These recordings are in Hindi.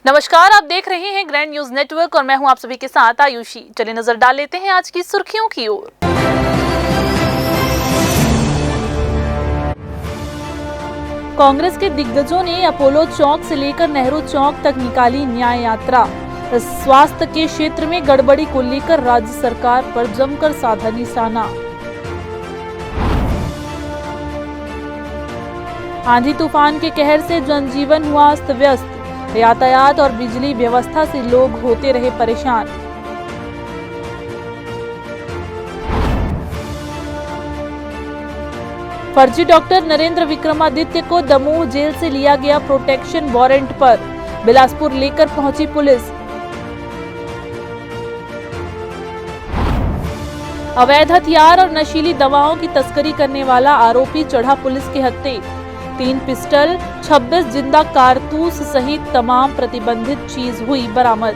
नमस्कार, आप देख रहे हैं ग्रैंड न्यूज नेटवर्क और मैं हूं आप सभी के साथ आयुषी। चलिए नजर डाल लेते हैं आज की सुर्खियों की ओर। कांग्रेस के दिग्गजों ने अपोलो चौक से लेकर नेहरू चौक तक निकाली न्याय यात्रा। स्वास्थ्य के क्षेत्र में गड़बड़ी को लेकर राज्य सरकार पर जमकर साधा निशाना। आंधी तूफान के कहर से जनजीवन हुआ अस्त व्यस्त। यातायात और बिजली व्यवस्था से लोग होते रहे परेशान। फर्जी डॉक्टर नरेंद्र विक्रमादित्य को दमोह जेल से लिया गया प्रोटेक्शन वारंट पर। बिलासपुर लेकर पहुंची पुलिस। अवैध हथियार और नशीली दवाओं की तस्करी करने वाला आरोपी चढ़ा पुलिस के हत्थे। 3 पिस्टल, 26 जिंदा कारतूस सहित तमाम प्रतिबंधित चीज हुई बरामद।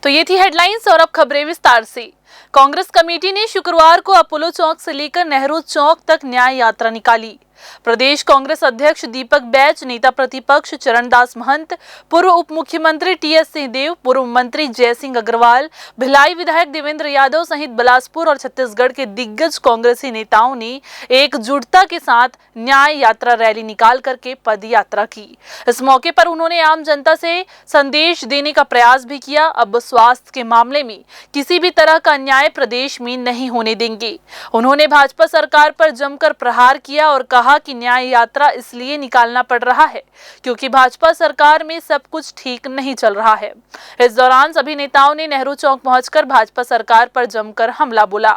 तो ये थी हेडलाइंस और अब खबरें विस्तार से। कांग्रेस कमेटी ने शुक्रवार को अपोलो चौक से लेकर नेहरू चौक तक न्याय यात्रा निकाली। प्रदेश कांग्रेस अध्यक्ष दीपक बैज, नेता प्रतिपक्ष चरणदास महंत, पूर्व उप मुख्यमंत्री टीएस सिंहदेव, पूर्व मंत्री जयसिंह अग्रवाल, भिलाई विधायक देवेंद्र यादव सहित बिलासपुर और छत्तीसगढ़ के दिग्गज कांग्रेसी नेताओं ने एकजुटता के साथ न्याय यात्रा रैली निकाल करके पद यात्रा की। इस मौके पर उन्होंने आम जनता से संदेश देने का प्रयास भी किया। अब स्वास्थ्य के मामले में किसी भी तरह का अन्याय प्रदेश में नहीं होने देंगे। उन्होंने भाजपा सरकार पर जमकर प्रहार किया और कहा कि न्याय यात्रा इसलिए निकालना पड़ रहा है क्योंकि भाजपा सरकार में सब कुछ ठीक नहीं चल रहा है। इस दौरान सभी नेताओं ने नेहरू चौक पहुंचकर भाजपा सरकार पर जमकर हमला बोला।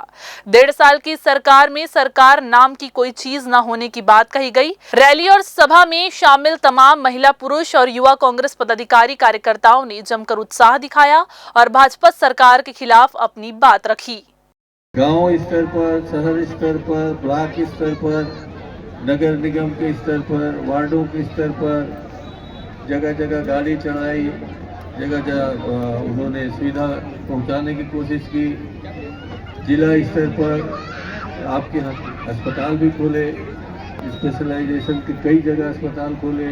1.5 साल की सरकार में सरकार नाम की कोई चीज न होने की बात कही गई। रैली और सभा में शामिल तमाम महिला, पुरुष और युवा कांग्रेस पदाधिकारी कार्यकर्ताओं ने जमकर उत्साह दिखाया और भाजपा सरकार के खिलाफ अपनी बात रखी। गांव स्तर पर, शहर स्तर पर, ब्लॉक स्तर पर, नगर निगम के स्तर पर, वार्डों के स्तर पर जगह जगह गाड़ी चढ़ाई, जगह जगह उन्होंने सुविधा पहुंचाने की कोशिश की। जिला स्तर पर आपके अस्पताल भी खोले, स्पेशलाइजेशन के कई जगह अस्पताल खोले।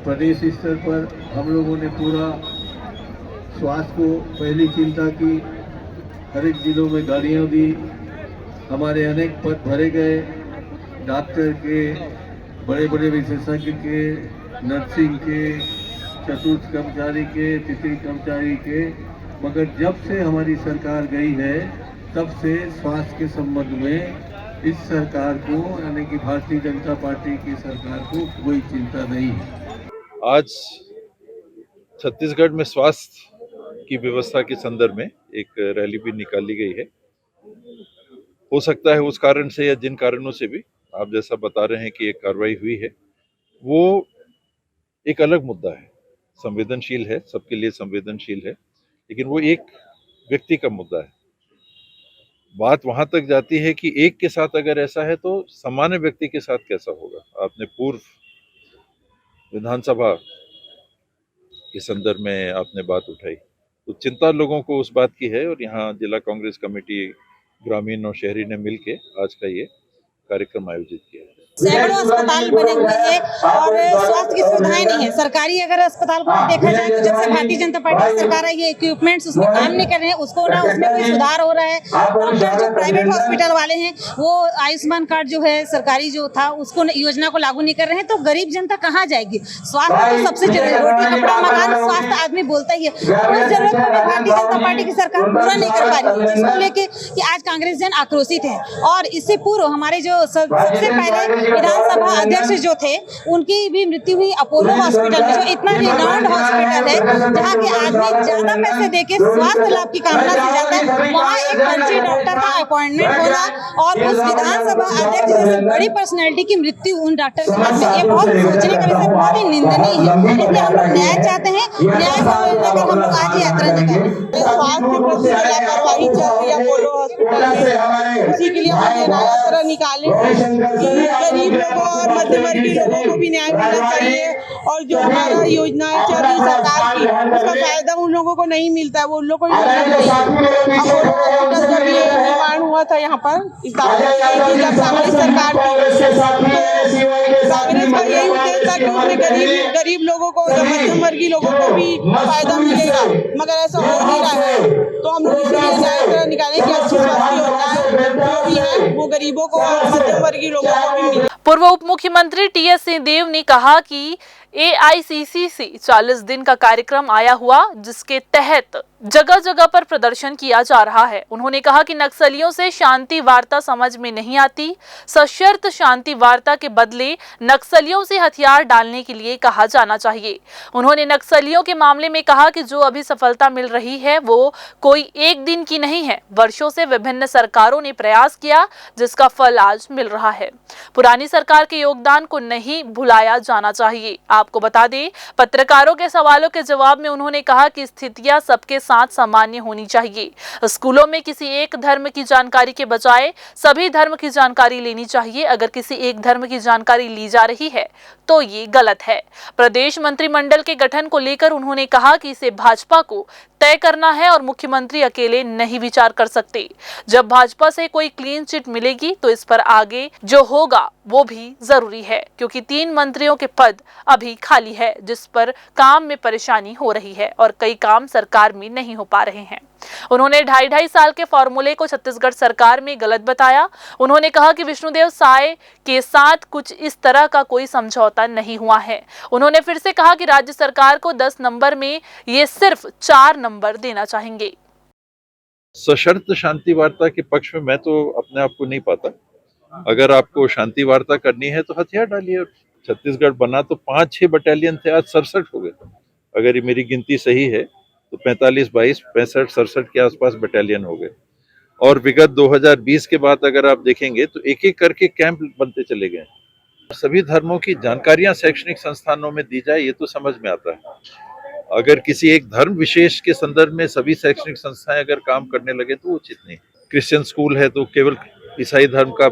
प्रदेश स्तर पर हम लोगों ने पूरा स्वास्थ्य को पहली चिंता की। हर एक जिलों में गाड़ियाँ दी। हमारे अनेक पद भरे गए, डॉक्टर के, बड़े बड़े विशेषज्ञ के, नर्सिंग के, चतुर्थ कर्मचारी के, तृतीय कर्मचारी के। मगर जब से हमारी सरकार गई है तब से स्वास्थ्य के संबंध में इस सरकार को, यानी कि भारतीय जनता पार्टी की सरकार को कोई चिंता नहीं है। आज छत्तीसगढ़ में स्वास्थ्य की व्यवस्था के संदर्भ में एक रैली भी निकाली गई है। हो सकता है उस कारण से या जिन कारणों से भी आप जैसा बता रहे हैं कि एक कार्रवाई हुई है, वो एक अलग मुद्दा है, संवेदनशील है, सबके लिए संवेदनशील है, लेकिन वो एक व्यक्ति का मुद्दा है। बात वहां तक जाती है कि एक के साथ अगर ऐसा है तो सामान्य व्यक्ति के साथ कैसा होगा। आपने पूर्व विधानसभा के संदर्भ में आपने बात उठाई, तो चिंता लोगों को उस बात की है और यहाँ जिला कांग्रेस कमेटी ग्रामीण और शहरी ने मिलके आज का ये कार्यक्रम आयोजित किया है। सैकड़ों अस्पताल बने हुए हैं और स्वास्थ्य की सुविधाएं नहीं है। सरकारी अगर अस्पताल को देखा जाए तो जब से भारतीय जनता पार्टी की सरकार है, ये इक्विपमेंट्स उसमें काम नहीं कर रहे हैं, उसको ना उसमें कोई सुधार हो रहा है। डॉक्टर जो प्राइवेट हॉस्पिटल वाले हैं वो आयुष्मान कार्ड जो है सरकारी जो था उसको योजना को लागू नहीं कर रहे हैं, तो गरीब जनता कहाँ जाएगी। स्वास्थ्य तो सबसे जरूरी, रोटी कपड़ा मकान स्वास्थ्य आदमी बोलता ही है। उस जरूरत को भी भारतीय जनता पार्टी की सरकार पूरा नहीं कर पा रही है, जिसको लेके कि आज कांग्रेस जन आक्रोशित है। और इससे पूर्व हमारे जो सबसे पहले विधानसभा अध्यक्ष जो थे उनकी भी मृत्यु हुई अपोलो हॉस्पिटल में, जो इतना रिनाउंड हॉस्पिटल है जहाँ के आदमी ज्यादा पैसे देके स्वास्थ्य लाभ की कामना से जाता है। वहाँ एक फर्जी डॉक्टर का अपॉइंटमेंट होना और उस विधानसभा अध्यक्ष जैसे बड़ी पर्सनैलिटी की मृत्यु उन डॉक्टर के हाथ में, ये बहुत सोचने का विषय, बहुत ही निंदनीय है। इसलिए हम लोग न्याय चाहते हैं, न्याय को लेकर हम लोग आज यात्रा निकालें। स्वास्थ्य के प्रति लापरवाही चल रही है अपोलो हॉस्पिटल में, उसी के लिए हम ये न्याय यात्रा निकाले। गरीब लोगों और मध्यवर्गीय लोगों को भी न्याय मिलना चाहिए और जो हमारा योजनाएं चल रही सरकार की उसका फायदा उन लोगों को नहीं मिलता है, वो उन लोगों को ही मिलना चाहिए। अपोलो हॉस्पिटल का भी निर्माण हुआ हुआ था यहाँ पर इस बात जब कांग्रेस सरकार थी तो कांग्रेस का यही उद्देश्य था कि उसमें गरीब लोगों को या मध्यम वर्गीय लोगों को भी फायदा मिलेगा, मगर ऐसा हो नहीं रहा है। तो हम लोग इसलिए न्याय निकालें कि अच्छी स्वास्थ्य योजनाएं जो भी है वो गरीबों को और मध्यम वर्गीय लोगों को भी मिले। पूर्व उप मुख्यमंत्री टी.एस. सिंहदेव ने कहा कि AICC 40 दिन का कार्यक्रम आया हुआ जिसके तहत जगह जगह पर प्रदर्शन किया जा रहा है। उन्होंने कहा कि नक्सलियों से शांति वार्ता समझ में नहीं आती, सशर्त शांति वार्ता के बदले नक्सलियों से हथियार डालने के लिए कहा जाना चाहिए। उन्होंने नक्सलियों के मामले में कहा कि जो अभी सफलता मिल रही है वो कोई एक दिन की नहीं है, वर्षों से विभिन्न सरकारों ने प्रयास किया जिसका फल आज मिल रहा है। पुरानी सरकार के योगदान को नहीं भुलाया जाना चाहिए। आपको बता दें, पत्रकारों के सवालों के जवाब में उन्होंने कहा कि स्थितियां सबके साथ सामान्य होनी चाहिए। स्कूलों में किसी एक धर्म की जानकारी के बजाय सभी धर्म की जानकारी लेनी चाहिए। अगर किसी एक धर्म की जानकारी ली जा रही है तो ये गलत है। प्रदेश मंत्रिमंडल के गठन को लेकर उन्होंने कहा कि इसे भाजपा को तय करना है और मुख्यमंत्री अकेले नहीं विचार कर सकते। जब भाजपा से कोई क्लीन चिट मिलेगी तो इस पर आगे जो होगा वो भी जरूरी है, क्योंकि 3 मंत्रियों के पद अभी खाली है जिस पर काम में परेशानी हो रही है और कई काम सरकार में नहीं हो पा रहे हैं। उन्होंने 2.5 साल के फॉर्मूले को छत्तीसगढ़ सरकार में गलत बताया। उन्होंने कहा कि विष्णुदेव साय के साथ कुछ इस तरह का कोई समझौता नहीं हुआ है। उन्होंने फिर से कहा कि राज्य सरकार को 10 नंबर में ये सिर्फ 4 नंबर देना चाहेंगे। सशर्त शांति वार्ता के पक्ष में मैं तो अपने आप को नहीं पाता। अगर आपको शांति वार्ता करनी है तो हथियार डालिए। छत्तीसगढ़ बना तो 5-6 बटालियन थे, आज 67 हो गए। अगर ये मेरी गिनती सही है तो 45, 22, 65, 67 के आसपास बटालियन हो गए। और विगत 2020 के बाद अगर आप देखेंगे तो एक एक करके कैंप बनते चले गए। सभी धर्मों की जानकारियां शैक्षणिक संस्थानों में दी जाए, ये तो समझ में आता है। अगर किसी एक धर्म विशेष के संदर्भ में सभी शैक्षणिक संस्थाएं अगर काम करने लगे तो उचित नहीं। क्रिश्चियन स्कूल है तो केवल ईसाई धर्म का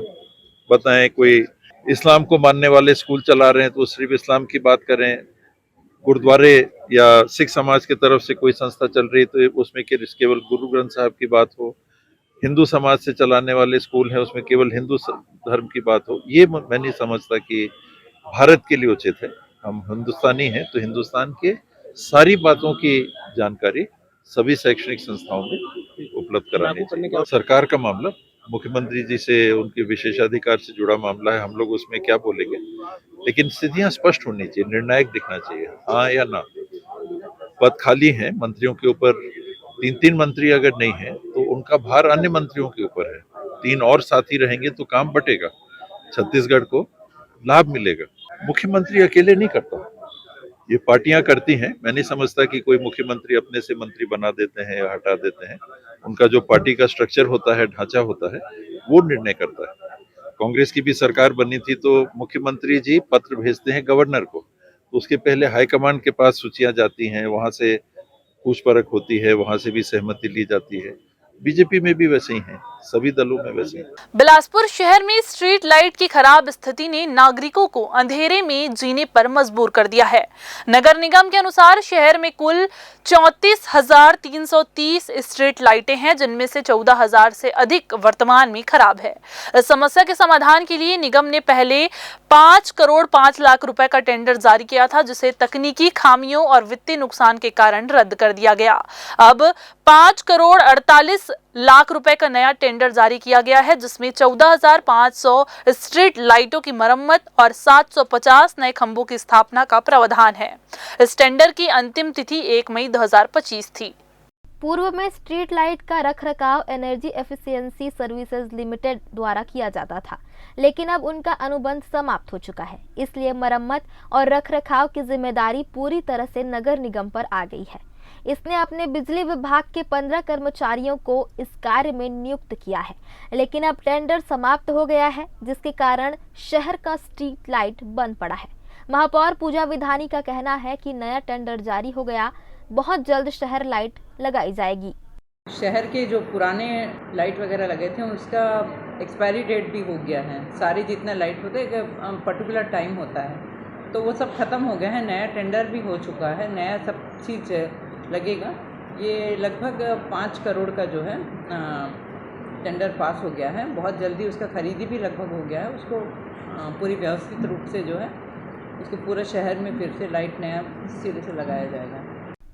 बताएं, कोई इस्लाम को मानने वाले स्कूल चला रहे हैं तो सिर्फ इस्लाम की बात करें। गुरुद्वारे या सिख समाज की तरफ से कोई संस्था चल रही तो उसमें केवल गुरु ग्रंथ साहब की बात हो। हिंदू समाज से चलाने वाले स्कूल हैं उसमें केवल हिंदू धर्म की बात हो। ये मैं नहीं समझता कि भारत के लिए उचित है। हम हिंदुस्तानी हैं तो हिंदुस्तान के सारी बातों की जानकारी सभी शैक्षणिक संस्थाओं में उपलब्ध करानी चाहिए। सरकार का मामला मुख्यमंत्री जी से उनके विशेषाधिकार से जुड़ा मामला है, हम लोग उसमें क्या बोलेंगे, लेकिन स्थितियां स्पष्ट होनी चाहिए, निर्णायक दिखना चाहिए, हाँ या ना। पद खाली हैं मंत्रियों के ऊपर, 3-3 मंत्री अगर नहीं है तो उनका भार अन्य मंत्रियों के ऊपर है। 3 और साथी रहेंगे तो काम बटेगा, छत्तीसगढ़ को लाभ मिलेगा। मुख्यमंत्री अकेले नहीं करता, ये पार्टियां करती हैं। मैं नहीं समझता कि कोई मुख्यमंत्री अपने से मंत्री बना देते हैं या हटा देते हैं। उनका जो पार्टी का स्ट्रक्चर होता है, ढांचा होता है, वो निर्णय करता है। कांग्रेस की भी सरकार बनी थी तो मुख्यमंत्री जी पत्र भेजते हैं गवर्नर को, तो उसके पहले हाईकमान के पास सूचियां जाती हैं, वहां से पूछ परख होती है, वहां से भी सहमति ली जाती है। बीजेपी में भी वैसे ही हैं, सभी दलों में वैसे ही। बिलासपुर शहर में स्ट्रीट लाइट की खराब स्थिति ने नागरिकों को अंधेरे में जीने पर मजबूर कर दिया है। नगर निगम के अनुसार शहर में कुल 34,330 स्ट्रीट लाइटें हैं, जिनमें से 14,000 से अधिक वर्तमान में खराब है। इस समस्या के समाधान के लिए निगम ने पहले 5 करोड़ 5 लाख रुपए का टेंडर जारी किया था, जिसे तकनीकी खामियों और वित्तीय नुकसान के कारण रद्द कर दिया गया। अब 5 करोड़ 48 लाख रुपए का नया टेंडर जारी किया गया है, जिसमें 14,500 स्ट्रीट लाइटों की मरम्मत और 750 नए खंभों की स्थापना का प्रावधान है। इस टेंडर की अंतिम तिथि 1 मई 2025 थी। पूर्व में स्ट्रीट लाइट का रखरखाव एनर्जी एफिशिएंसी सर्विसेज लिमिटेड द्वारा किया जाता था, लेकिन अब उनका अनुबंध समाप्त हो चुका है। इसलिए मरम्मत और रखरखाव की जिम्मेदारी पूरी तरह से नगर निगम पर आ गई है। इसने अपने बिजली विभाग के 15 कर्मचारियों को इस कार्य में नियुक्त किया है, लेकिन अब टेंडर समाप्त हो गया है, जिसके कारण शहर का स्ट्रीट लाइट बंद पड़ा है। महापौर पूजा विधानी का कहना है कि नया टेंडर जारी हो गया, बहुत जल्द शहर लाइट लगाई जाएगी। शहर के जो पुराने लाइट वगैरह लगे थे उसका एक्सपायरी डेट भी हो गया है। सारे जितने लाइट होते हैं एक पर्टिकुलर टाइम होता है, तो वो सब ख़त्म हो गया है। नया टेंडर भी हो चुका है, नया सब चीज़ लगेगा। ये लगभग 5 करोड़ का जो है टेंडर पास हो गया है, बहुत जल्दी उसका खरीदी भी लगभग हो गया है। उसको पूरी व्यवस्थित रूप से जो है उसके पूरे शहर में फिर से लाइट नया सिरे से लगाया जाएगा।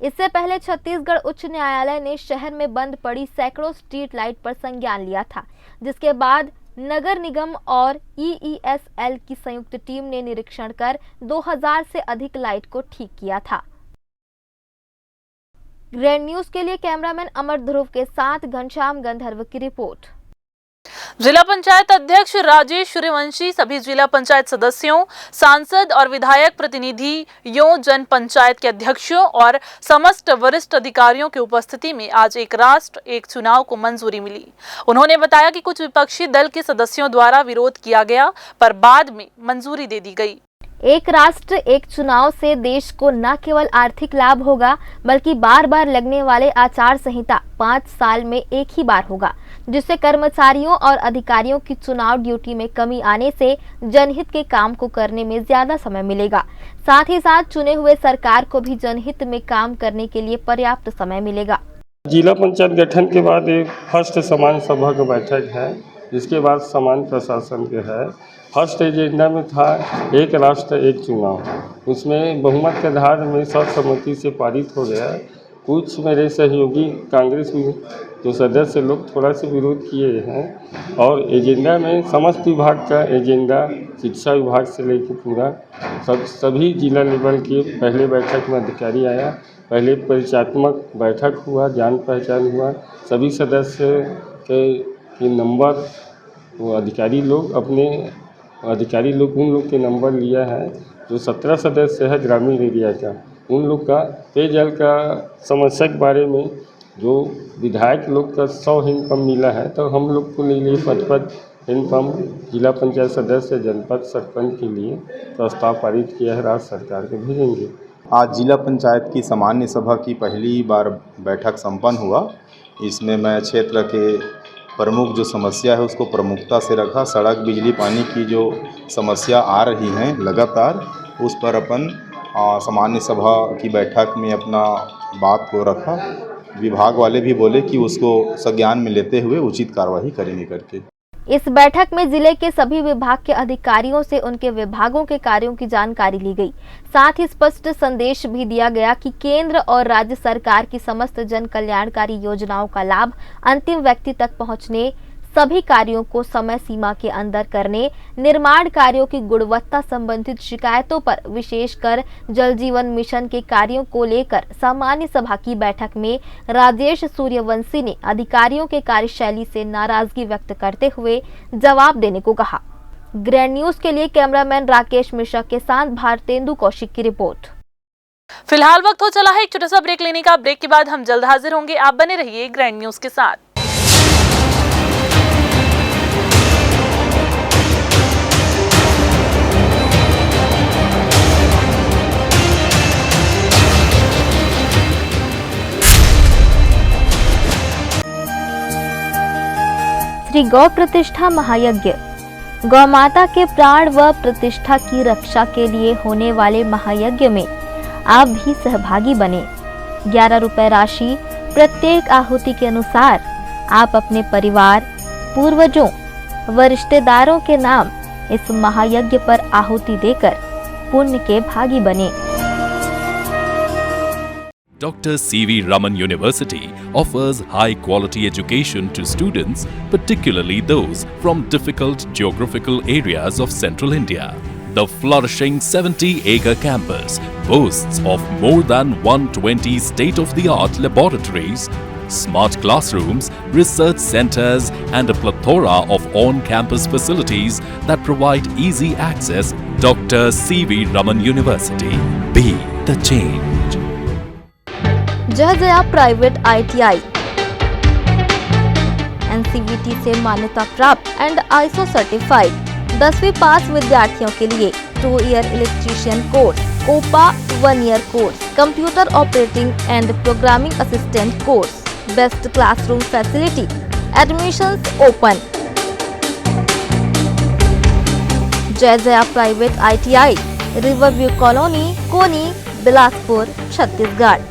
इससे पहले छत्तीसगढ़ उच्च न्यायालय ने शहर में बंद पड़ी सैकड़ों स्ट्रीट लाइट पर संज्ञान लिया था, जिसके बाद नगर निगम और EESL की संयुक्त टीम ने निरीक्षण कर 2000 से अधिक लाइट को ठीक किया था। ग्रैंड न्यूज के लिए कैमरामैन अमर ध्रुव के साथ घनश्याम गंधर्व की रिपोर्ट। जिला पंचायत अध्यक्ष राजेश सूर्यवंशी सभी जिला पंचायत सदस्यों, सांसद और विधायक प्रतिनिधियों, जन पंचायत के अध्यक्षों और समस्त वरिष्ठ अधिकारियों की उपस्थिति में आज एक राष्ट्र एक चुनाव को मंजूरी मिली। उन्होंने बताया कि कुछ विपक्षी दल के सदस्यों द्वारा विरोध किया गया, पर बाद में मंजूरी दे दी गई। एक राष्ट्र एक चुनाव से देश को न केवल आर्थिक लाभ होगा, बल्कि बार बार लगने वाले आचार संहिता 5 साल में एक ही बार होगा, जिससे कर्मचारियों और अधिकारियों की चुनाव ड्यूटी में कमी आने से जनहित के काम को करने में ज्यादा समय मिलेगा। साथ ही साथ चुने हुए सरकार को भी जनहित में काम करने के लिए पर्याप्त समय मिलेगा। जिला पंचायत गठन के बाद एक फर्स्ट सामान्य सभा का बैठक है, जिसके बाद सामान्य प्रशासन के है। फर्स्ट एजेंडा में था एक राष्ट्र एक चुनाव, उसमें बहुमत के आधार में सर्वसम्मति से पारित हो गया। कुछ मेरे सहयोगी कांग्रेस में जो सदस्य लोग थोड़ा सा विरोध किए हैं, और एजेंडा में समस्त विभाग का एजेंडा, शिक्षा विभाग से लेकर पूरा सभी जिला लेवल के पहले बैठक में अधिकारी आया। पहले परिचयात्मक बैठक हुआ, जान पहचान हुआ, सभी सदस्य के नंबर वो अधिकारी लोग उन लोग के नंबर लिया है। जो 17 सदस्य है ग्रामीण एरिया का, उन लोग का पेयजल का समस्या के बारे में जो विधायक लोग का 100 हैंडपम्प मिला है, तो हम लोग को लिए 55 हैंडपम्प जिला पंचायत सदस्य, जनपद सरपंच के लिए प्रस्ताव पारित किया है, राज्य सरकार को भेजेंगे। आज जिला पंचायत की सामान्य सभा की पहली बार बैठक संपन्न हुआ। इसमें मैं क्षेत्र के प्रमुख जो समस्या है उसको प्रमुखता से रखा। सड़क, बिजली, पानी की जो समस्या आ रही हैं लगातार, उस पर अपन सामान्य सभा की बैठक में अपना बात को रखा। विभाग वाले भी बोले कि उसको संज्ञान में लेते हुए उचित कार्रवाई करेंगे करके। इस बैठक में जिले के सभी विभाग के अधिकारियों से उनके विभागों के कार्यों की जानकारी ली गई। साथ ही स्पष्ट संदेश भी दिया गया कि केंद्र और राज्य सरकार की समस्त जन कल्याणकारी योजनाओं का लाभ अंतिम व्यक्ति तक पहुंचने, सभी कार्यों को समय सीमा के अंदर करने, निर्माण कार्यों की गुणवत्ता संबंधित शिकायतों पर विशेषकर जल जीवन मिशन के कार्यों को लेकर सामान्य सभा की बैठक में राजेश सूर्यवंशी ने अधिकारियों के कार्यशैली से नाराजगी व्यक्त करते हुए जवाब देने को कहा। ग्रैंड न्यूज के लिए कैमरामैन राकेश मिश्रा के साथ भारतेंदु कौशिक की रिपोर्ट। फिलहाल वक्त हो चला है एक छोटा सा ब्रेक लेने का। ब्रेक के बाद हम जल्द हाजिर होंगे। आप बने रहिए ग्रैंड न्यूज के साथ। श्री गौ प्रतिष्ठा महायज्ञ गौ माता के प्राण व प्रतिष्ठा की रक्षा के लिए होने वाले महायज्ञ में आप भी सहभागी बने। 11 रुपए राशि प्रत्येक आहुति के अनुसार आप अपने परिवार, पूर्वजों व रिश्तेदारों के नाम इस महायज्ञ पर आहुति देकर पुण्य के भागी बने। Dr. C.V. Raman University offers high-quality education to students, particularly those from difficult geographical areas of central India. The flourishing 70-acre campus boasts of more than 120 state-of-the-art laboratories, smart classrooms, research centers, and a plethora of on-campus facilities that provide easy access. Dr. C.V. Raman University. Be the change. जय जया प्राइवेट ITI NCVT से मान्यता प्राप्त एंड ISO सर्टिफाइड 10वीं पास विद्यार्थियों के लिए 2 year electrician course, OPA 1 year course, computer operating and programming assistant course, best classroom facility, admissions open. Jai Jaya private ITI, Riverview colony, Koni, Bilaspur, Chhattisgarh.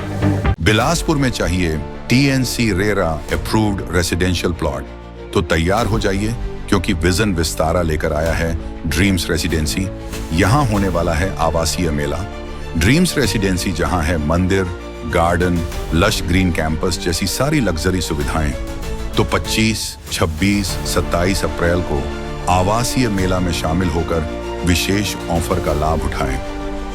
Bilaspur में चाहिए TNC RERA approved residential plot. तो तैयार हो जाइए, क्योंकि विजन विस्तारा लेकर आया है ड्रीम्स रेसिडेंसी। यहाँ होने वाला है आवासीय मेला। ड्रीम्स रेसिडेंसी जहाँ है मंदिर, गार्डन, लश ग्रीन कैंपस जैसी सारी लग्जरी सुविधाएं। तो 25, 26, 27 अप्रैल को आवासीय मेला में शामिल होकर विशेष ऑफर का लाभ उठाएं।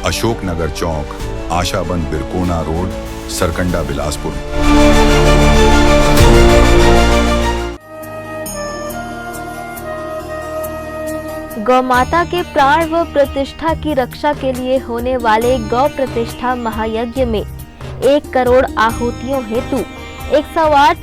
अशोक नगर चौक, आशाबंद बिरकोना रोड, सरकंडा, बिलासपुर। गौ माता के प्राण व प्रतिष्ठा की रक्षा के लिए होने वाले गौ प्रतिष्ठा महायज्ञ में 1 करोड़ आहुतियों हेतु 108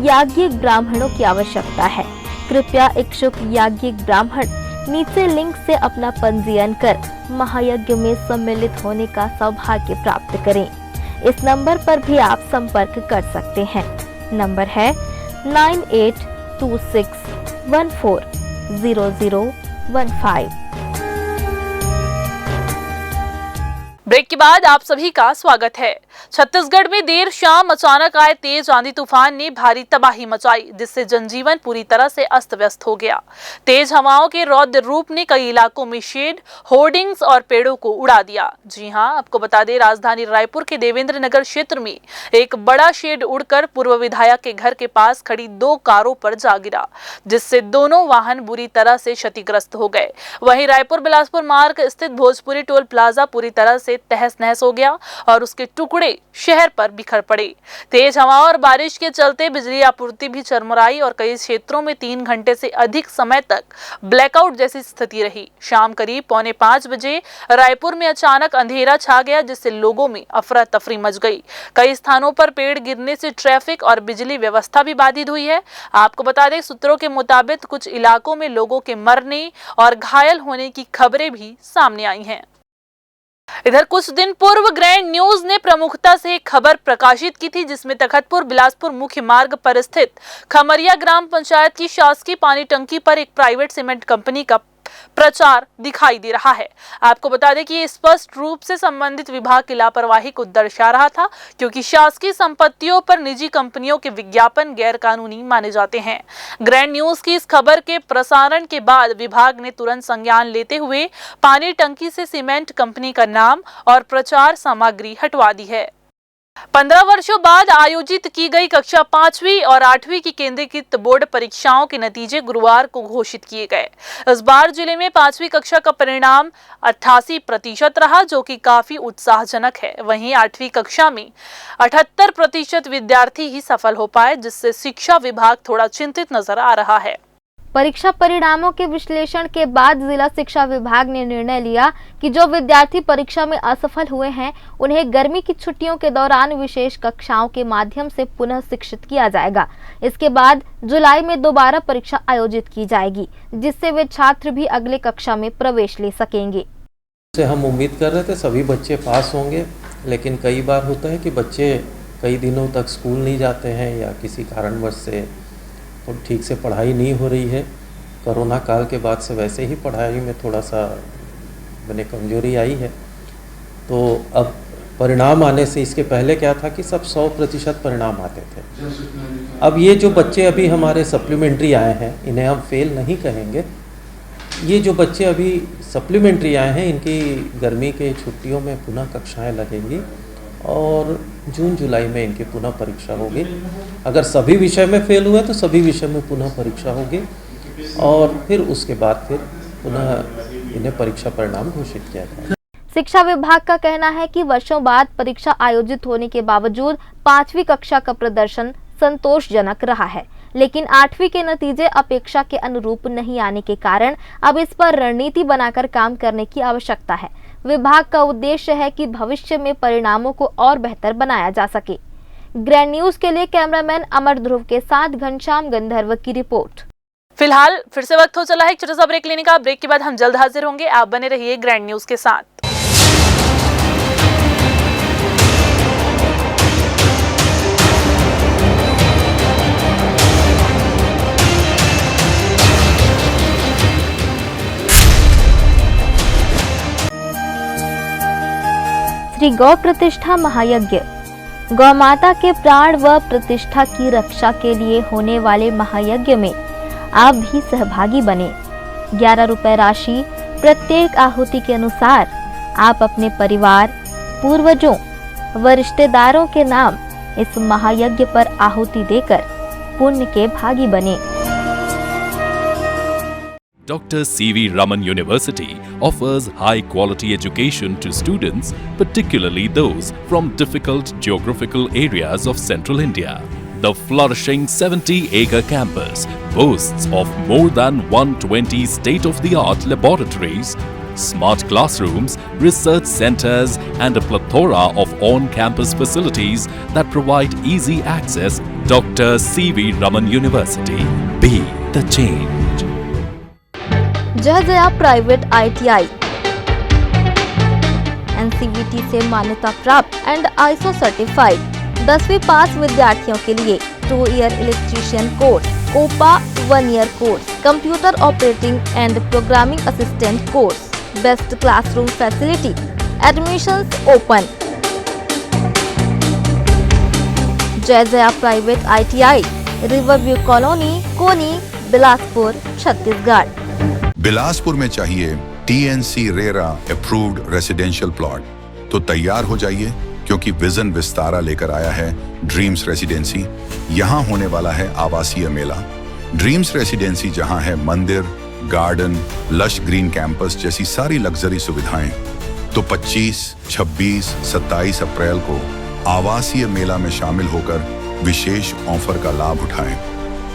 याज्ञिक ब्राह्मणों की आवश्यकता है। कृपया इच्छुक याज्ञिक ब्राह्मण नीचे लिंक से अपना पंजीयन कर महायज्ञ में सम्मिलित होने का सौभाग्य प्राप्त करें। इस नंबर पर भी आप संपर्क कर सकते हैं। नंबर है 9826140015। ब्रेक के बाद आप सभी का स्वागत है। छत्तीसगढ़ में देर शाम अचानक आए तेज आंधी तूफान ने भारी तबाही मचाई, जिससे जनजीवन पूरी तरह से अस्त व्यस्त हो गया। तेज हवाओं के रौद्र रूप ने कई इलाकों में शेड, होर्डिंग्स और पेड़ों को उड़ा दिया। जी हां, आपको बता दें, राजधानी रायपुर के देवेंद्र नगर क्षेत्र में एक बड़ा शेड उड़कर पूर्व विधायक के घर के पास खड़ी 2 कारों पर जा गिरा, जिससे दोनों वाहन बुरी तरह से क्षतिग्रस्त हो गए। वहीं रायपुर बिलासपुर मार्ग स्थित भोजपुरी टोल प्लाजा पूरी तरह से तहस नहस हो गया और उसके टुकड़े शहर पर बिखर पड़े। तेज हवाओं और बारिश के चलते बिजली आपूर्ति भी चरमराई और कई क्षेत्रों में 3 घंटे से अधिक समय तक ब्लैकआउट जैसी स्थिति रही। शाम करीब 4:45 बजे रायपुर में अचानक अंधेरा छा गया, जिससे लोगों में अफरा तफरी मच गई। कई स्थानों पर पेड़ गिरने से ट्रैफिक और बिजली व्यवस्था भी बाधित हुई है। आपको बता दें, सूत्रों के मुताबिक कुछ इलाकों में लोगों के मरने और घायल होने की खबरें भी सामने आई हैं। इधर कुछ दिन पूर्व ग्रैंड न्यूज ने प्रमुखता से एक खबर प्रकाशित की थी, जिसमें तखतपुर बिलासपुर मुख्य मार्ग पर स्थित खमरिया ग्राम पंचायत की शासकीय पानी टंकी पर एक प्राइवेट सीमेंट कंपनी का प्रचार दिखाई दे रहा है। आपको बता दें कि ये स्पष्ट रूप से संबंधित विभाग की लापरवाही को दर्शा रहा था, क्योंकि शासकीय संपत्तियों पर निजी कंपनियों के विज्ञापन गैर कानूनी माने जाते हैं। ग्रैंड न्यूज की इस खबर के प्रसारण के बाद विभाग ने तुरंत संज्ञान लेते हुए पानी टंकी से सीमेंट कंपनी का नाम और प्रचार सामग्री हटवा दी है। 15 वर्षों बाद आयोजित की गई कक्षा 5वीं और 8वीं की केंद्रीकृत बोर्ड परीक्षाओं के नतीजे गुरुवार को घोषित किए गए। इस बार जिले में 5वीं कक्षा का परिणाम 88% रहा, जो कि काफी उत्साहजनक है। वहीं 8वीं कक्षा में 78% विद्यार्थी ही सफल हो पाए, जिससे शिक्षा विभाग थोड़ा चिंतित नजर आ रहा है। परीक्षा परिणामों के विश्लेषण के बाद जिला शिक्षा विभाग ने निर्णय लिया कि जो विद्यार्थी परीक्षा में असफल हुए हैं, उन्हें गर्मी की छुट्टियों के दौरान विशेष कक्षाओं के माध्यम से पुनः शिक्षित किया जाएगा। इसके बाद जुलाई में दोबारा परीक्षा आयोजित की जाएगी, जिससे वे छात्र भी अगले कक्षा में प्रवेश ले सकेंगे। हम उम्मीद कर रहे थे सभी बच्चे पास होंगे, लेकिन कई बार होता है कि बच्चे कई दिनों तक स्कूल नहीं जाते हैं या किसी कारणवश से और ठीक से पढ़ाई नहीं हो रही है। कोरोना काल के बाद से वैसे ही पढ़ाई में थोड़ा सा मैंने कमजोरी आई है। तो अब परिणाम आने से इसके पहले क्या था कि सब 100% परिणाम आते थे। अब ये जो बच्चे अभी हमारे सप्लीमेंट्री आए हैं, इन्हें हम फेल नहीं कहेंगे। ये जो बच्चे अभी सप्लीमेंट्री आए हैं, इनकी गर्मी के छुट्टियों में पुनः कक्षाएँ लगेंगी और जून जुलाई में इनकी पुनः परीक्षा होगी। अगर सभी विषय में फेल हुए तो सभी विषय में पुनः परीक्षा होगी और फिर उसके बाद फिर पुनः इन्हें परीक्षा परिणाम घोषित किया जाएगा। शिक्षा विभाग का कहना है कि वर्षों बाद परीक्षा आयोजित होने के बावजूद 5वीं कक्षा का प्रदर्शन संतोषजनक रहा है, लेकिन 8वीं के नतीजे अपेक्षा के अनुरूप नहीं आने के कारण अब इस पर रणनीति बनाकर काम करने की आवश्यकता है। विभाग का उद्देश्य है कि भविष्य में परिणामों को और बेहतर बनाया जा सके। ग्रैंड न्यूज के लिए कैमरामैन अमर ध्रुव के साथ घनश्याम गंधर्व की रिपोर्ट। फिलहाल फिर से वक्त हो चला है एक छोटा सा ब्रेक लेने का। ब्रेक के बाद हम जल्द हाजिर होंगे। आप बने रहिए ग्रैंड न्यूज के साथ। श्री गौ प्रतिष्ठा महायज्ञ गौ माता के प्राण व प्रतिष्ठा की रक्षा के लिए होने वाले महायज्ञ में आप भी सहभागी बने। 11 रुपए राशि प्रत्येक आहुति के अनुसार आप अपने परिवार, पूर्वजों व रिश्तेदारों के नाम इस महायज्ञ पर आहुति देकर पुण्य के भागी बने। Dr. C.V. Raman University offers high-quality education to students, particularly those from difficult geographical areas of Central India. The flourishing 70-acre campus boasts of more than 120 state-of-the-art laboratories, smart classrooms, research centers, and a plethora of on-campus facilities that provide easy access. Dr. C.V. Raman University. Be the change. जय जया प्राइवेट ITI NCVT से मान्यता प्राप्त एंड ISO सर्टिफाइड 10वीं पास विद्यार्थियों के लिए 2 year electrician course, COPA 1 year course, computer operating and programming assistant course, best classroom facility, admissions open. Jai Jaya private ITI, Riverview colony, Koni, Bilaspur, Chhattisgarh. Bilaspur में चाहिए TNC RERA approved residential plot तो तैयार हो जाइए, क्योंकि विजन विस्तारा लेकर आया है ड्रीम्स रेसिडेंसी। यहाँ होने वाला है आवासीय मेला। ड्रीम्स रेसिडेंसी जहाँ है मंदिर, गार्डन, लश ग्रीन कैंपस जैसी सारी लग्जरी सुविधाएं। तो 25, 26, 27 अप्रैल को आवासीय मेला में शामिल होकर विशेष ऑफर का लाभ उठाएं।